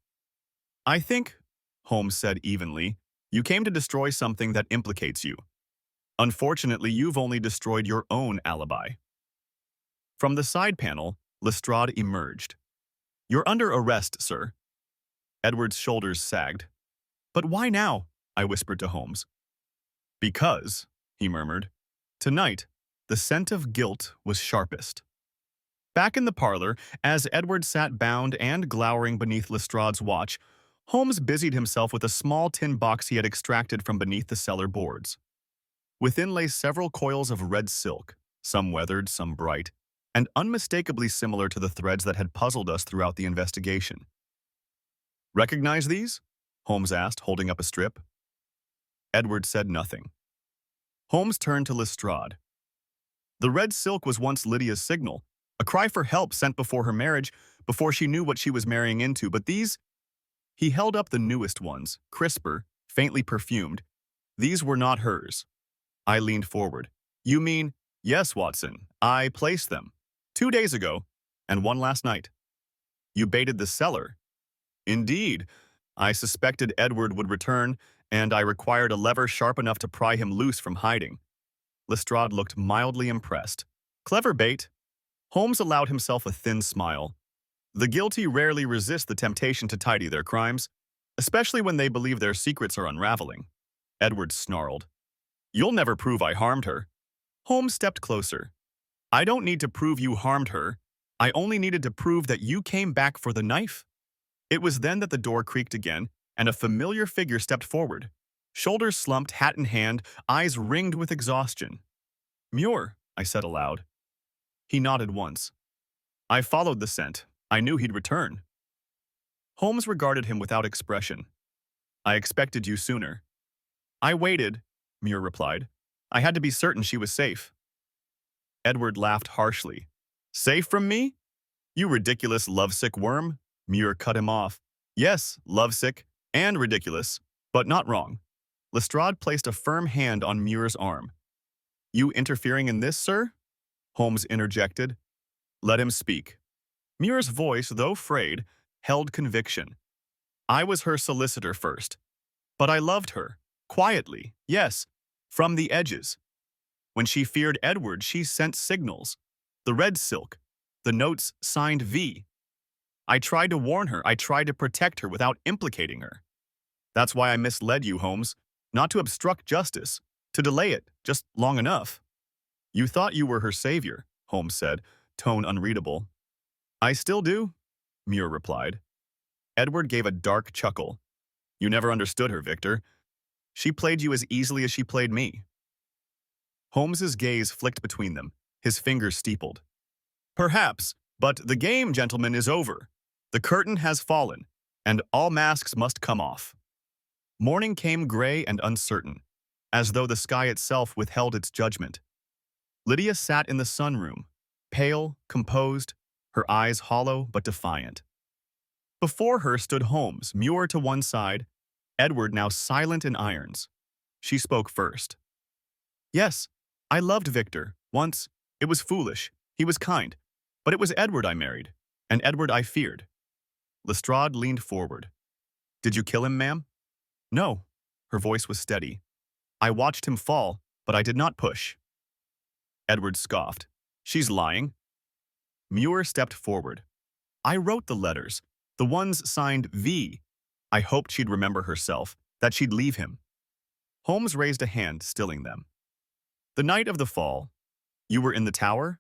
"I think," Holmes said evenly, "you came to destroy something that implicates you. Unfortunately, you've only destroyed your own alibi." From the side panel, Lestrade emerged. "You're under arrest, sir." Edward's shoulders sagged. "But why now?" I whispered to Holmes. "Because," he murmured, "tonight, the scent of guilt was sharpest." Back in the parlor, as Edward sat bound and glowering beneath Lestrade's watch, Holmes busied himself with a small tin box he had extracted from beneath the cellar boards. Within lay several coils of red silk, some weathered, some bright, and unmistakably similar to the threads that had puzzled us throughout the investigation. "Recognize these?" Holmes asked, holding up a strip. Edward said nothing. Holmes turned to Lestrade. "The red silk was once Lydia's signal, a cry for help sent before her marriage, before she knew what she was marrying into, but these—" He held up the newest ones, crisper, faintly perfumed. "These were not hers." I leaned forward. "You mean—" "Yes, Watson, I placed them. 2 days ago, and one last night." "You baited the cellar." "Indeed. I suspected Edward would return, and I required a lever sharp enough to pry him loose from hiding." Lestrade looked mildly impressed. "Clever bait." Holmes allowed himself a thin smile. "The guilty rarely resist the temptation to tidy their crimes, especially when they believe their secrets are unraveling." Edward snarled. "You'll never prove I harmed her." Holmes stepped closer. "I don't need to prove you harmed her. I only needed to prove that you came back for the knife." It was then that the door creaked again, and a familiar figure stepped forward. Shoulders slumped, hat in hand, eyes ringed with exhaustion. "Muir," I said aloud. He nodded once. "I followed the scent. I knew he'd return." Holmes regarded him without expression. "I expected you sooner." "I waited," Muir replied. "I had to be certain she was safe." Edward laughed harshly. "Safe from me? You ridiculous lovesick worm." Muir cut him off. "Yes, lovesick and ridiculous, but not wrong." Lestrade placed a firm hand on Muir's arm. "You interfering in this, sir?" Holmes interjected. "Let him speak." Muir's voice, though frayed, held conviction. "I was her solicitor first. But I loved her. Quietly, yes, from the edges. When she feared Edward, she sent signals. The red silk, the notes signed V. I tried to warn her. I tried to protect her without implicating her. That's why I misled you, Holmes. Not to obstruct justice, to delay it just long enough." "You thought you were her savior," Holmes said, tone unreadable. "I still do," Muir replied. Edward gave a dark chuckle. "You never understood her, Victor. She played you as easily as she played me." Holmes's gaze flicked between them, his fingers steepled. "Perhaps, but the game, gentlemen, is over. The curtain has fallen, and all masks must come off." Morning came gray and uncertain, as though the sky itself withheld its judgment. Lydia sat in the sunroom, pale, composed, her eyes hollow but defiant. Before her stood Holmes, Muir to one side, Edward now silent in irons. She spoke first. "Yes, I loved Victor. Once. It was foolish. He was kind. But it was Edward I married. And Edward I feared. Lestrade leaned forward. Did you kill him, ma'am? No. Her voice was steady. I watched him fall, but I did not push. Edward scoffed. She's lying. Muir stepped forward. I wrote the letters, the ones signed V. I hoped she'd remember herself, that she'd leave him. Holmes raised a hand, stilling them. The night of the fall. You were in the tower?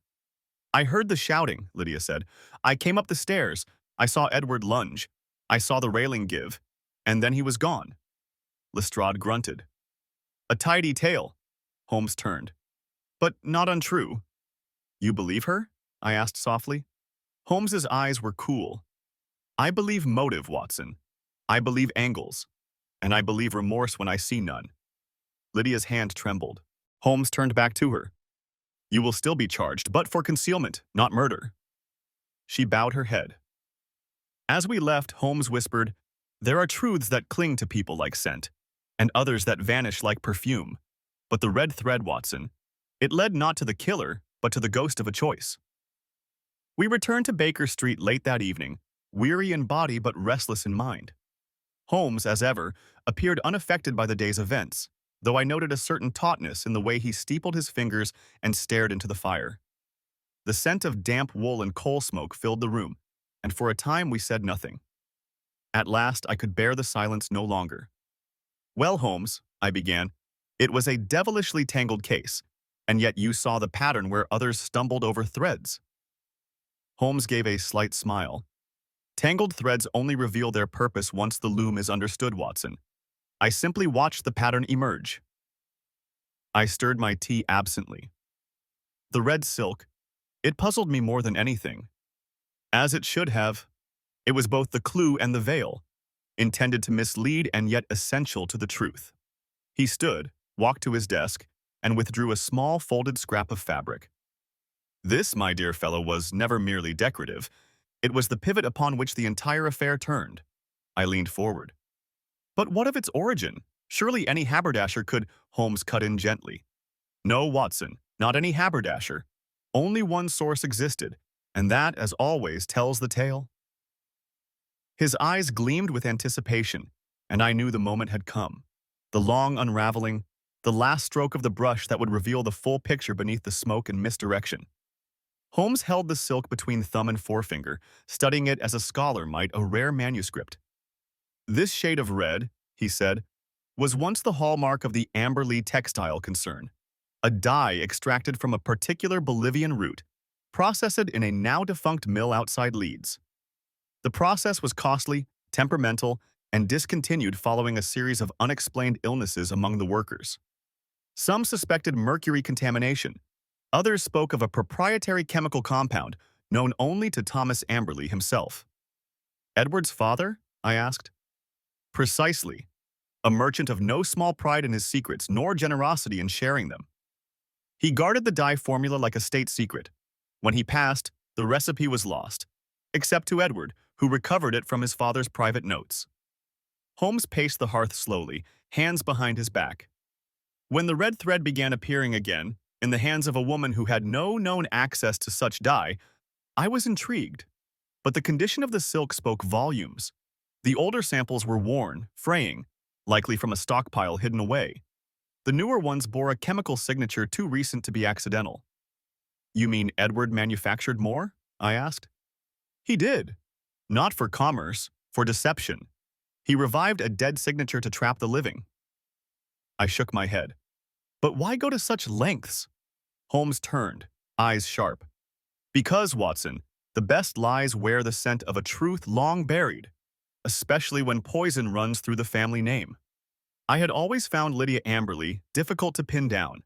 I heard the shouting, Lydia said. I came up the stairs. I saw Edward lunge. I saw the railing give. And then he was gone. Lestrade grunted. A tidy tale. Holmes turned. But not untrue. You believe her? I asked softly. Holmes's eyes were cool. I believe motive, Watson. I believe angles. And I believe remorse when I see none. Lydia's hand trembled. Holmes turned back to her. You will still be charged, but for concealment, not murder. She bowed her head. As we left, Holmes whispered, There are truths that cling to people like scent, and others that vanish like perfume. But the red thread, Watson, it led not to the killer, but to the ghost of a choice. We returned to Baker Street late that evening, weary in body but restless in mind. Holmes, as ever, appeared unaffected by the day's events, though I noted a certain tautness in the way he steepled his fingers and stared into the fire. The scent of damp wool and coal smoke filled the room, and for a time we said nothing. At last I could bear the silence no longer. Well, Holmes, I began, it was a devilishly tangled case, and yet you saw the pattern where others stumbled over threads. Holmes gave a slight smile. Tangled threads only reveal their purpose once the loom is understood, Watson. I simply watched the pattern emerge. I stirred my tea absently. The red silk, it puzzled me more than anything. As it should have, it was both the clue and the veil, intended to mislead and yet essential to the truth. He stood, walked to his desk, and withdrew a small folded scrap of fabric. This, my dear fellow, was never merely decorative. It was the pivot upon which the entire affair turned. I leaned forward. But what of its origin? Surely any haberdasher could, Holmes cut in gently. No, Watson, not any haberdasher. Only one source existed, and that, as always, tells the tale. His eyes gleamed with anticipation, and I knew the moment had come. The long unraveling, the last stroke of the brush that would reveal the full picture beneath the smoke and misdirection. Holmes held the silk between thumb and forefinger, studying it as a scholar might a rare manuscript. This shade of red, he said, was once the hallmark of the Amberley textile concern, a dye extracted from a particular Bolivian root, processed in a now-defunct mill outside Leeds. The process was costly, temperamental, and discontinued following a series of unexplained illnesses among the workers. Some suspected mercury contamination. Others spoke of a proprietary chemical compound known only to Thomas Amberley himself. Edward's father? I asked. Precisely. A merchant of no small pride in his secrets nor generosity in sharing them. He guarded the dye formula like a state secret. When he passed, the recipe was lost, except to Edward, who recovered it from his father's private notes. Holmes paced the hearth slowly, hands behind his back. When the red thread began appearing again, in the hands of a woman who had no known access to such dye, I was intrigued. But the condition of the silk spoke volumes. The older samples were worn, fraying, likely from a stockpile hidden away. The newer ones bore a chemical signature too recent to be accidental. You mean Edward manufactured more? I asked. He did. Not for commerce, for deception. He revived a dead signature to trap the living. I shook my head. But why go to such lengths? Holmes turned, eyes sharp. Because, Watson, the best lies wear the scent of a truth long buried, especially when poison runs through the family name. I had always found Lydia Amberley difficult to pin down,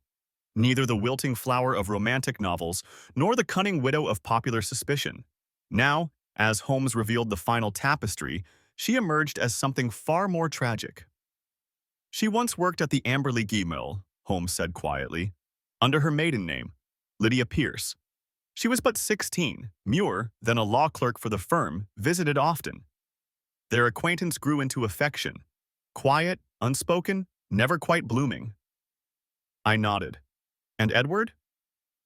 neither the wilting flower of romantic novels nor the cunning widow of popular suspicion. Now, as Holmes revealed the final tapestry, she emerged as something far more tragic. She once worked at the Amberley Ghee Mill, Holmes said quietly, under her maiden name, Lydia Pierce. She was but 16. Muir, then a law clerk for the firm, visited often. Their acquaintance grew into affection, quiet, unspoken, never quite blooming. I nodded. And Edward?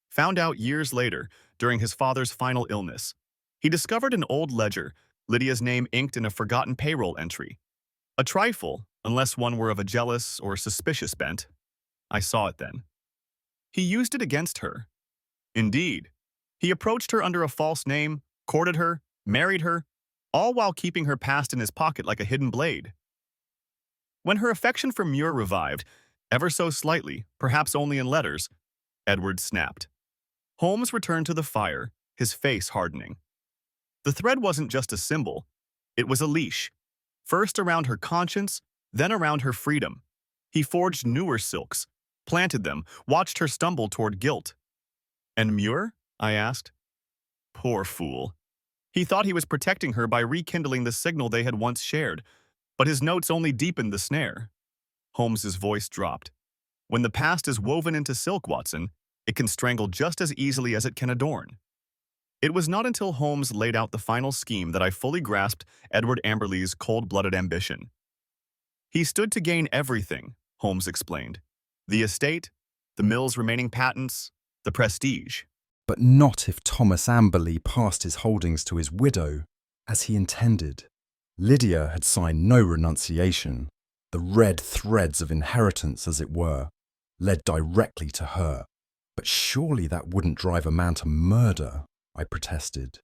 Found out years later, during his father's final illness. He discovered an old ledger, Lydia's name inked in a forgotten payroll entry. A trifle, unless one were of a jealous or suspicious bent. I saw it then. He used it against her. Indeed. He approached her under a false name, courted her, married her, all while keeping her past in his pocket like a hidden blade. When her affection for Muir revived, ever so slightly, perhaps only in letters, Edward snapped. Holmes returned to the fire, his face hardening. The thread wasn't just a symbol, it was a leash. First around her conscience, then around her freedom. He forged newer silks, planted them, watched her stumble toward guilt. And Muir? I asked. Poor fool. He thought he was protecting her by rekindling the signal they had once shared, but his notes only deepened the snare. Holmes's voice dropped. When the past is woven into silk, Watson, it can strangle just as easily as it can adorn. It was not until Holmes laid out the final scheme that I fully grasped Edward Amberley's cold-blooded ambition. He stood to gain everything, Holmes explained. The estate, the mill's remaining patents, the prestige. But not if Thomas Amberley passed his holdings to his widow, as he intended. Lydia had signed no renunciation. The red threads of inheritance, as it were, led directly to her. But surely that wouldn't drive a man to murder, I protested.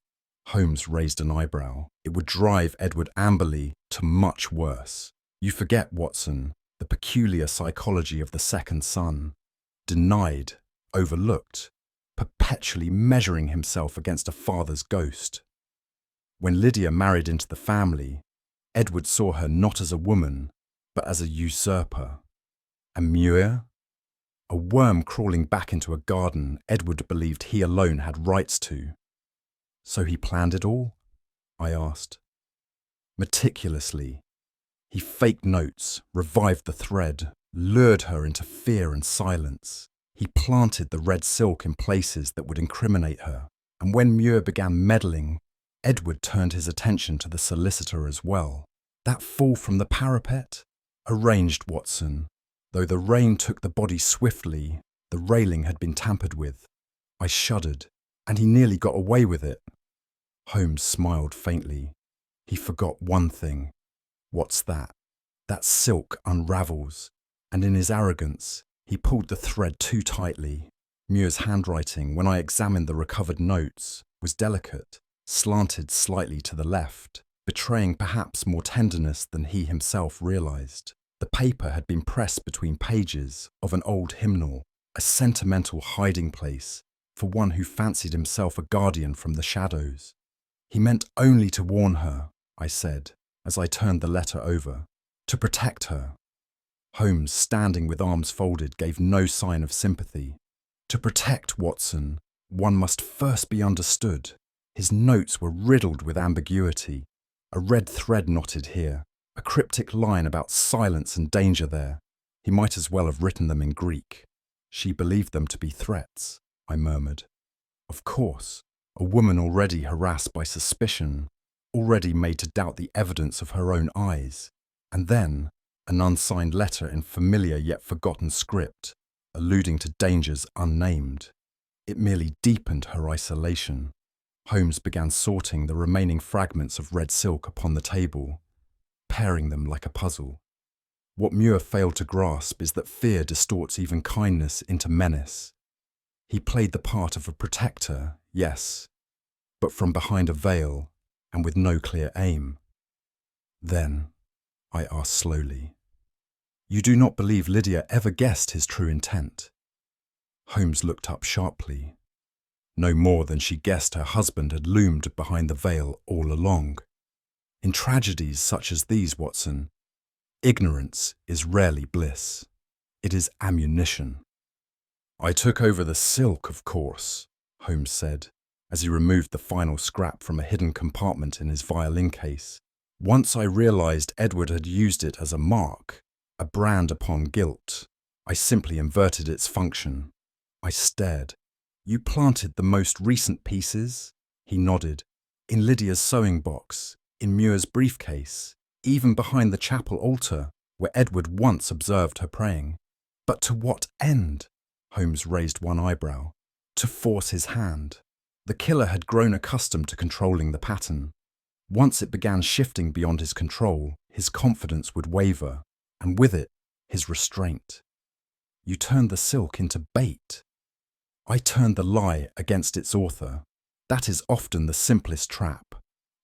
Holmes raised an eyebrow. It would drive Edward Amberley to much worse. You forget, Watson, the peculiar psychology of the second son. Denied, overlooked, perpetually measuring himself against a father's ghost. When Lydia married into the family, Edward saw her not as a woman, but as a usurper. And Muir? A worm crawling back into a garden Edward believed he alone had rights to. So he planned it all? I asked. Meticulously. He faked notes, revived the thread, lured her into fear and silence. He planted the red silk in places that would incriminate her, and when Muir began meddling, Edward turned his attention to the solicitor as well. That fall from the parapet? Arranged, Watson. Though the rain took the body swiftly, the railing had been tampered with. I shuddered, and he nearly got away with it. Holmes smiled faintly. He forgot one thing. What's that? That silk unravels, and in his arrogance, he pulled the thread too tightly. Muir's handwriting, when I examined the recovered notes, was delicate, slanted slightly to the left, betraying perhaps more tenderness than he himself realized. The paper had been pressed between pages of an old hymnal, a sentimental hiding place for one who fancied himself a guardian from the shadows. He meant only to warn her, I said, as I turned the letter over, to protect her. Holmes, standing with arms folded, gave no sign of sympathy. To protect Watson, one must first be understood. His notes were riddled with ambiguity. A red thread knotted here, a cryptic line about silence and danger there. He might as well have written them in Greek. She believed them to be threats, I murmured. Of course, a woman already harassed by suspicion, already made to doubt the evidence of her own eyes, and then an unsigned letter in familiar yet forgotten script, alluding to dangers unnamed. It merely deepened her isolation. Holmes began sorting the remaining fragments of red silk upon the table, pairing them like a puzzle. What Muir failed to grasp is that fear distorts even kindness into menace. He played the part of a protector, yes, but from behind a veil and with no clear aim. Then, I asked slowly, you do not believe Lydia ever guessed his true intent? Holmes looked up sharply. No more than she guessed her husband had loomed behind the veil all along. In tragedies such as these, Watson, ignorance is rarely bliss. It is ammunition. I took over the silk, of course, Holmes said, as he removed the final scrap from a hidden compartment in his violin case. Once I realized Edward had used it as a mark, a brand upon guilt, I simply inverted its function. I stared. You planted the most recent pieces? He nodded. In Lydia's sewing box, in Muir's briefcase, even behind the chapel altar, where Edward once observed her praying. But to what end? Holmes raised one eyebrow. To force his hand. The killer had grown accustomed to controlling the pattern. Once it began shifting beyond his control, his confidence would waver, and with it, his restraint. You turned the silk into bait. I turned the lie against its author. That is often the simplest trap.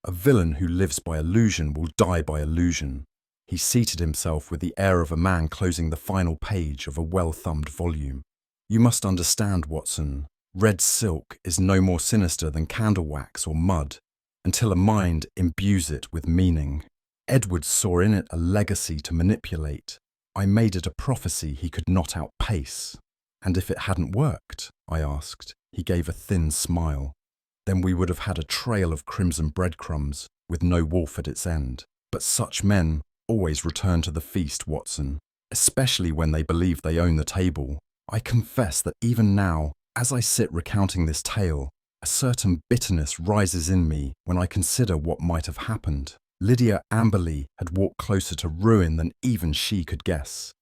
A villain who lives by illusion will die by illusion. He seated himself with the air of a man closing the final page of a well-thumbed volume. You must understand, Watson, red silk is no more sinister than candle wax or mud, until a mind imbues it with meaning. Edward saw in it a legacy to manipulate. I made it a prophecy he could not outpace. And if it hadn't worked, I asked. He gave a thin smile. Then we would have had a trail of crimson breadcrumbs, with no wolf at its end. But such men always return to the feast, Watson, especially when they believe they own the table. I confess that even now, as I sit recounting this tale, a certain bitterness rises in me when I consider what might have happened. Lydia Amberley had walked closer to ruin than even she could guess,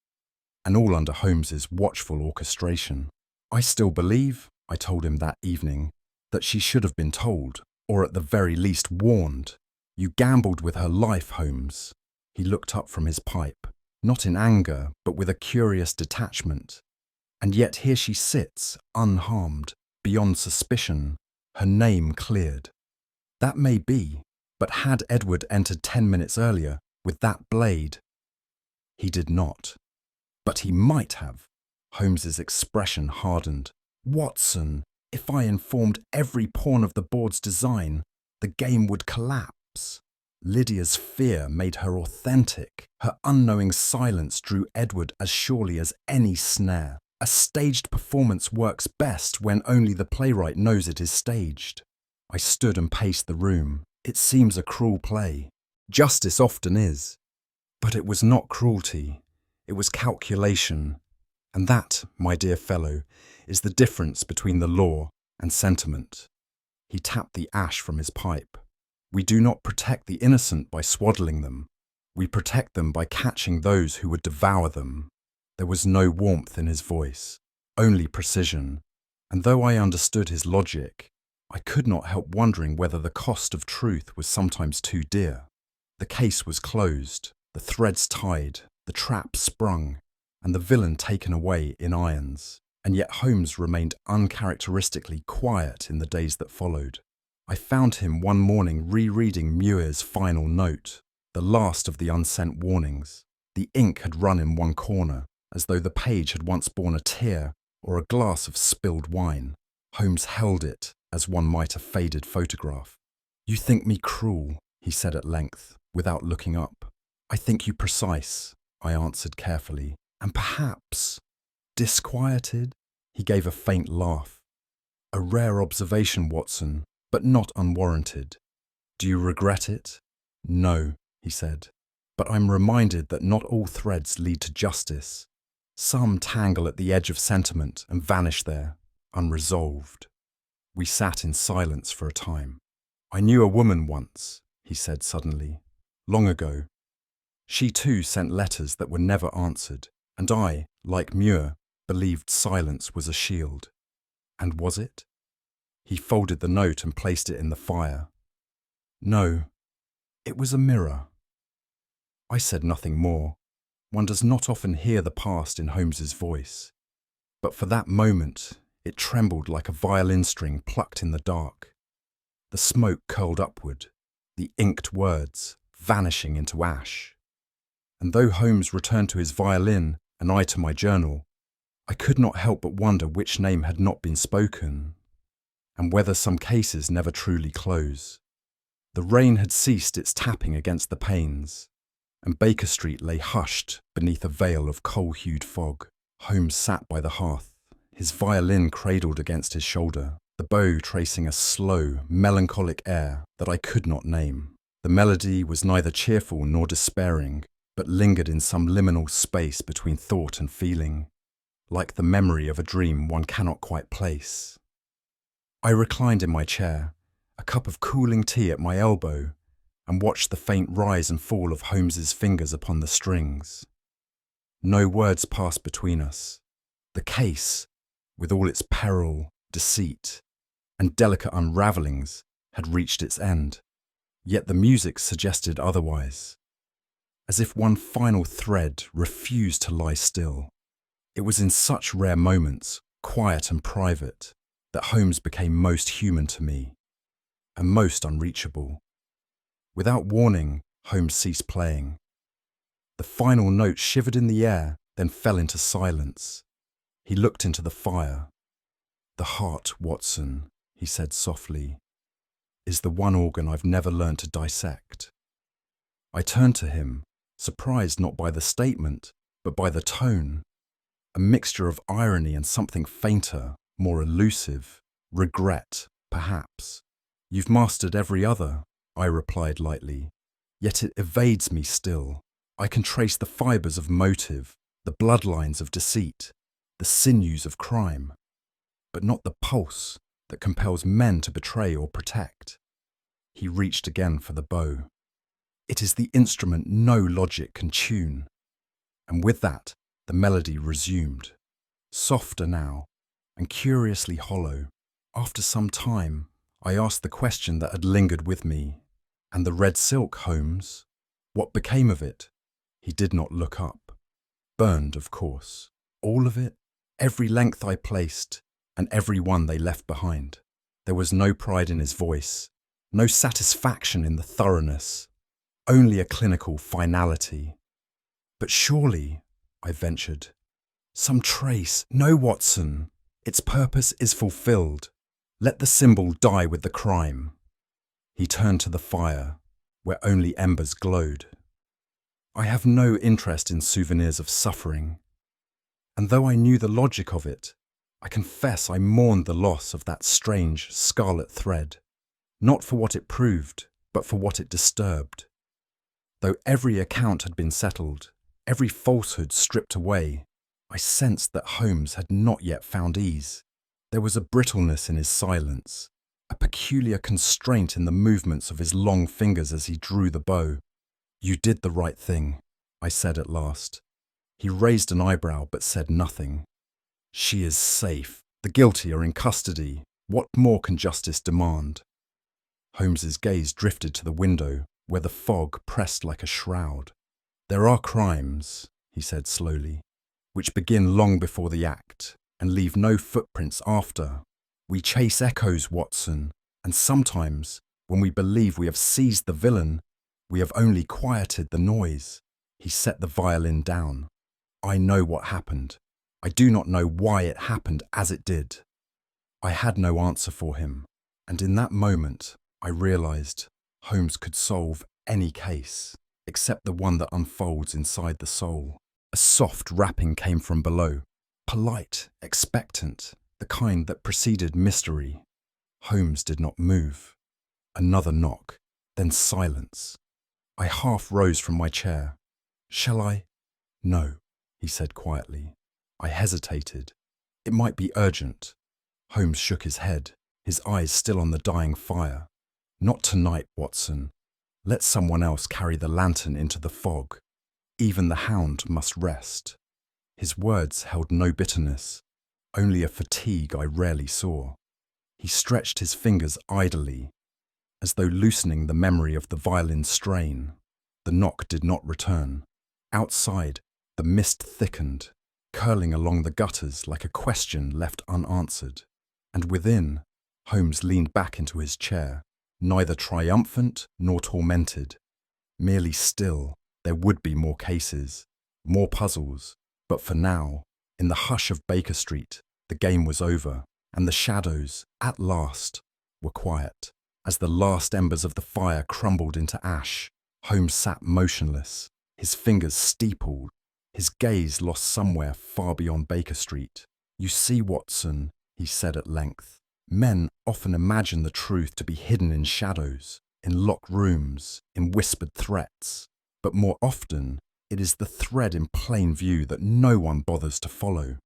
and all under Holmes's watchful orchestration. I still believe, I told him that evening, that she should have been told, or at the very least warned. You gambled with her life, Holmes. He looked up from his pipe, not in anger, but with a curious detachment. And yet here she sits, unharmed, beyond suspicion, her name cleared. That may be, but had Edward entered 10 minutes earlier with that blade? He did not. But he might have. Holmes's expression hardened. Watson, if I informed every pawn of the board's design, the game would collapse. Lydia's fear made her authentic. Her unknowing silence drew Edward as surely as any snare. A staged performance works best when only the playwright knows it is staged. I stood and paced the room. It seems a cruel play. Justice often is. But it was not cruelty. It was calculation. And that, my dear fellow, is the difference between the law and sentiment. He tapped the ash from his pipe. We do not protect the innocent by swaddling them. We protect them by catching those who would devour them. There was no warmth in his voice, only precision. And though I understood his logic, I could not help wondering whether the cost of truth was sometimes too dear. The case was closed, the threads tied, the trap sprung, and the villain taken away in irons. And yet Holmes remained uncharacteristically quiet in the days that followed. I found him one morning rereading Muir's final note, the last of the unsent warnings. The ink had run in one corner, as though the page had once borne a tear or a glass of spilled wine. Holmes held it as one might a faded photograph. You think me cruel, he said at length, without looking up. I think you precise, I answered carefully, and perhaps disquieted. He gave a faint laugh. A rare observation, Watson, but not unwarranted. Do you regret it? No, he said, but I'm reminded that not all threads lead to justice. Some tangle at the edge of sentiment and vanish there, unresolved. We sat in silence for a time. I knew a woman once, he said suddenly, long ago. She too sent letters that were never answered, and I, like Muir, believed silence was a shield. And was it? He folded the note and placed it in the fire. No, it was a mirror. I said nothing more. One does not often hear the past in Holmes's voice. But for that moment, it trembled like a violin string plucked in the dark. The smoke curled upward, the inked words vanishing into ash. And though Holmes returned to his violin and I to my journal, I could not help but wonder which name had not been spoken, and whether some cases never truly close. The rain had ceased its tapping against the panes, and Baker Street lay hushed beneath a veil of coal-hued fog. Holmes sat by the hearth, his violin cradled against his shoulder, the bow tracing a slow, melancholic air that I could not name. The melody was neither cheerful nor despairing, but lingered in some liminal space between thought and feeling, like the memory of a dream one cannot quite place. I reclined in my chair, a cup of cooling tea at my elbow, and watched the faint rise and fall of Holmes's fingers upon the strings. No words passed between us. The case, with all its peril, deceit, and delicate unravellings, had reached its end. Yet the music suggested otherwise, as if one final thread refused to lie still. It was in such rare moments, quiet and private, that Holmes became most human to me, and most unreachable. Without warning, Holmes ceased playing. The final note shivered in the air, then fell into silence. He looked into the fire. "The heart, Watson," he said softly, "is the one organ I've never learned to dissect." I turned to him, surprised not by the statement, but by the tone. A mixture of irony and something fainter, more elusive, regret, perhaps. "You've mastered every other," I replied lightly, "yet it evades me still. I can trace the fibres of motive, the bloodlines of deceit, the sinews of crime, but not the pulse that compels men to betray or protect." He reached again for the bow. "It is the instrument no logic can tune." And with that, the melody resumed, softer now, and curiously hollow. After some time, I asked the question that had lingered with me. "And the red silk, Holmes? What became of it?" He did not look up. "Burned, of course. All of it? Every length I placed, and every one they left behind." There was no pride in his voice, no satisfaction in the thoroughness, only a clinical finality. "But surely," I ventured, "some trace—" "No, Watson. Its purpose is fulfilled. Let the symbol die with the crime." He turned to the fire, where only embers glowed. "I have no interest in souvenirs of suffering. And though I knew the logic of it, I confess I mourned the loss of that strange scarlet thread, not for what it proved, but for what it disturbed. Though every account had been settled, every falsehood stripped away, I sensed that Holmes had not yet found ease. There was a brittleness in his silence, a peculiar constraint in the movements of his long fingers as he drew the bow. "You did the right thing," I said at last. He raised an eyebrow but said nothing. "She is safe. The guilty are in custody. What more can justice demand?" Holmes's gaze drifted to the window, where the fog pressed like a shroud. "There are crimes," he said slowly, "which begin long before the act and leave no footprints after. We chase echoes, Watson, and sometimes, when we believe we have seized the villain, we have only quieted the noise." He set the violin down. "I know what happened. I do not know why it happened as it did." I had no answer for him, and in that moment I realized Holmes could solve any case, except the one that unfolds inside the soul. A soft rapping came from below, polite, expectant, the kind that preceded mystery. Holmes did not move. Another knock, then silence. I half rose from my chair. "Shall I?" "No," he said quietly. I hesitated. It might be urgent. Holmes shook his head, his eyes still on the dying fire. "Not tonight, Watson. Let someone else carry the lantern into the fog. Even the hound must rest." His words held no bitterness, only a fatigue I rarely saw. He stretched his fingers idly, as though loosening the memory of the violin strain. The knock did not return. Outside, the mist thickened, curling along the gutters like a question left unanswered. And within, Holmes leaned back into his chair, neither triumphant nor tormented, merely still. There would be more cases, more puzzles, but for now, in the hush of Baker Street, the game was over, and the shadows, at last, were quiet. As the last embers of the fire crumbled into ash, Holmes sat motionless, his fingers steepled, his gaze lost somewhere far beyond Baker Street. "You see, Watson," he said at length, "men often imagine the truth to be hidden in shadows, in locked rooms, in whispered threats. But more often, it is the thread in plain view that no one bothers to follow.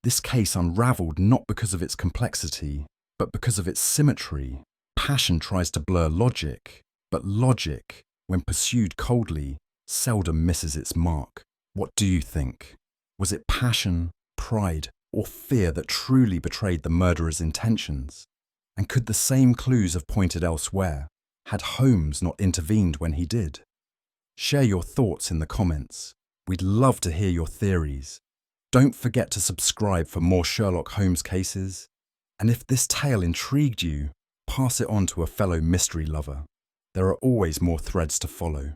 This case unravelled not because of its complexity, but because of its symmetry. Passion tries to blur logic, but logic, when pursued coldly, seldom misses its mark. What do you think? Was it passion, pride, or fear that truly betrayed the murderer's intentions? And could the same clues have pointed elsewhere, had Holmes not intervened when he did? Share your thoughts in the comments. We'd love to hear your theories. Don't forget to subscribe for more Sherlock Holmes cases. And if this tale intrigued you, pass it on to a fellow mystery lover. There are always more threads to follow.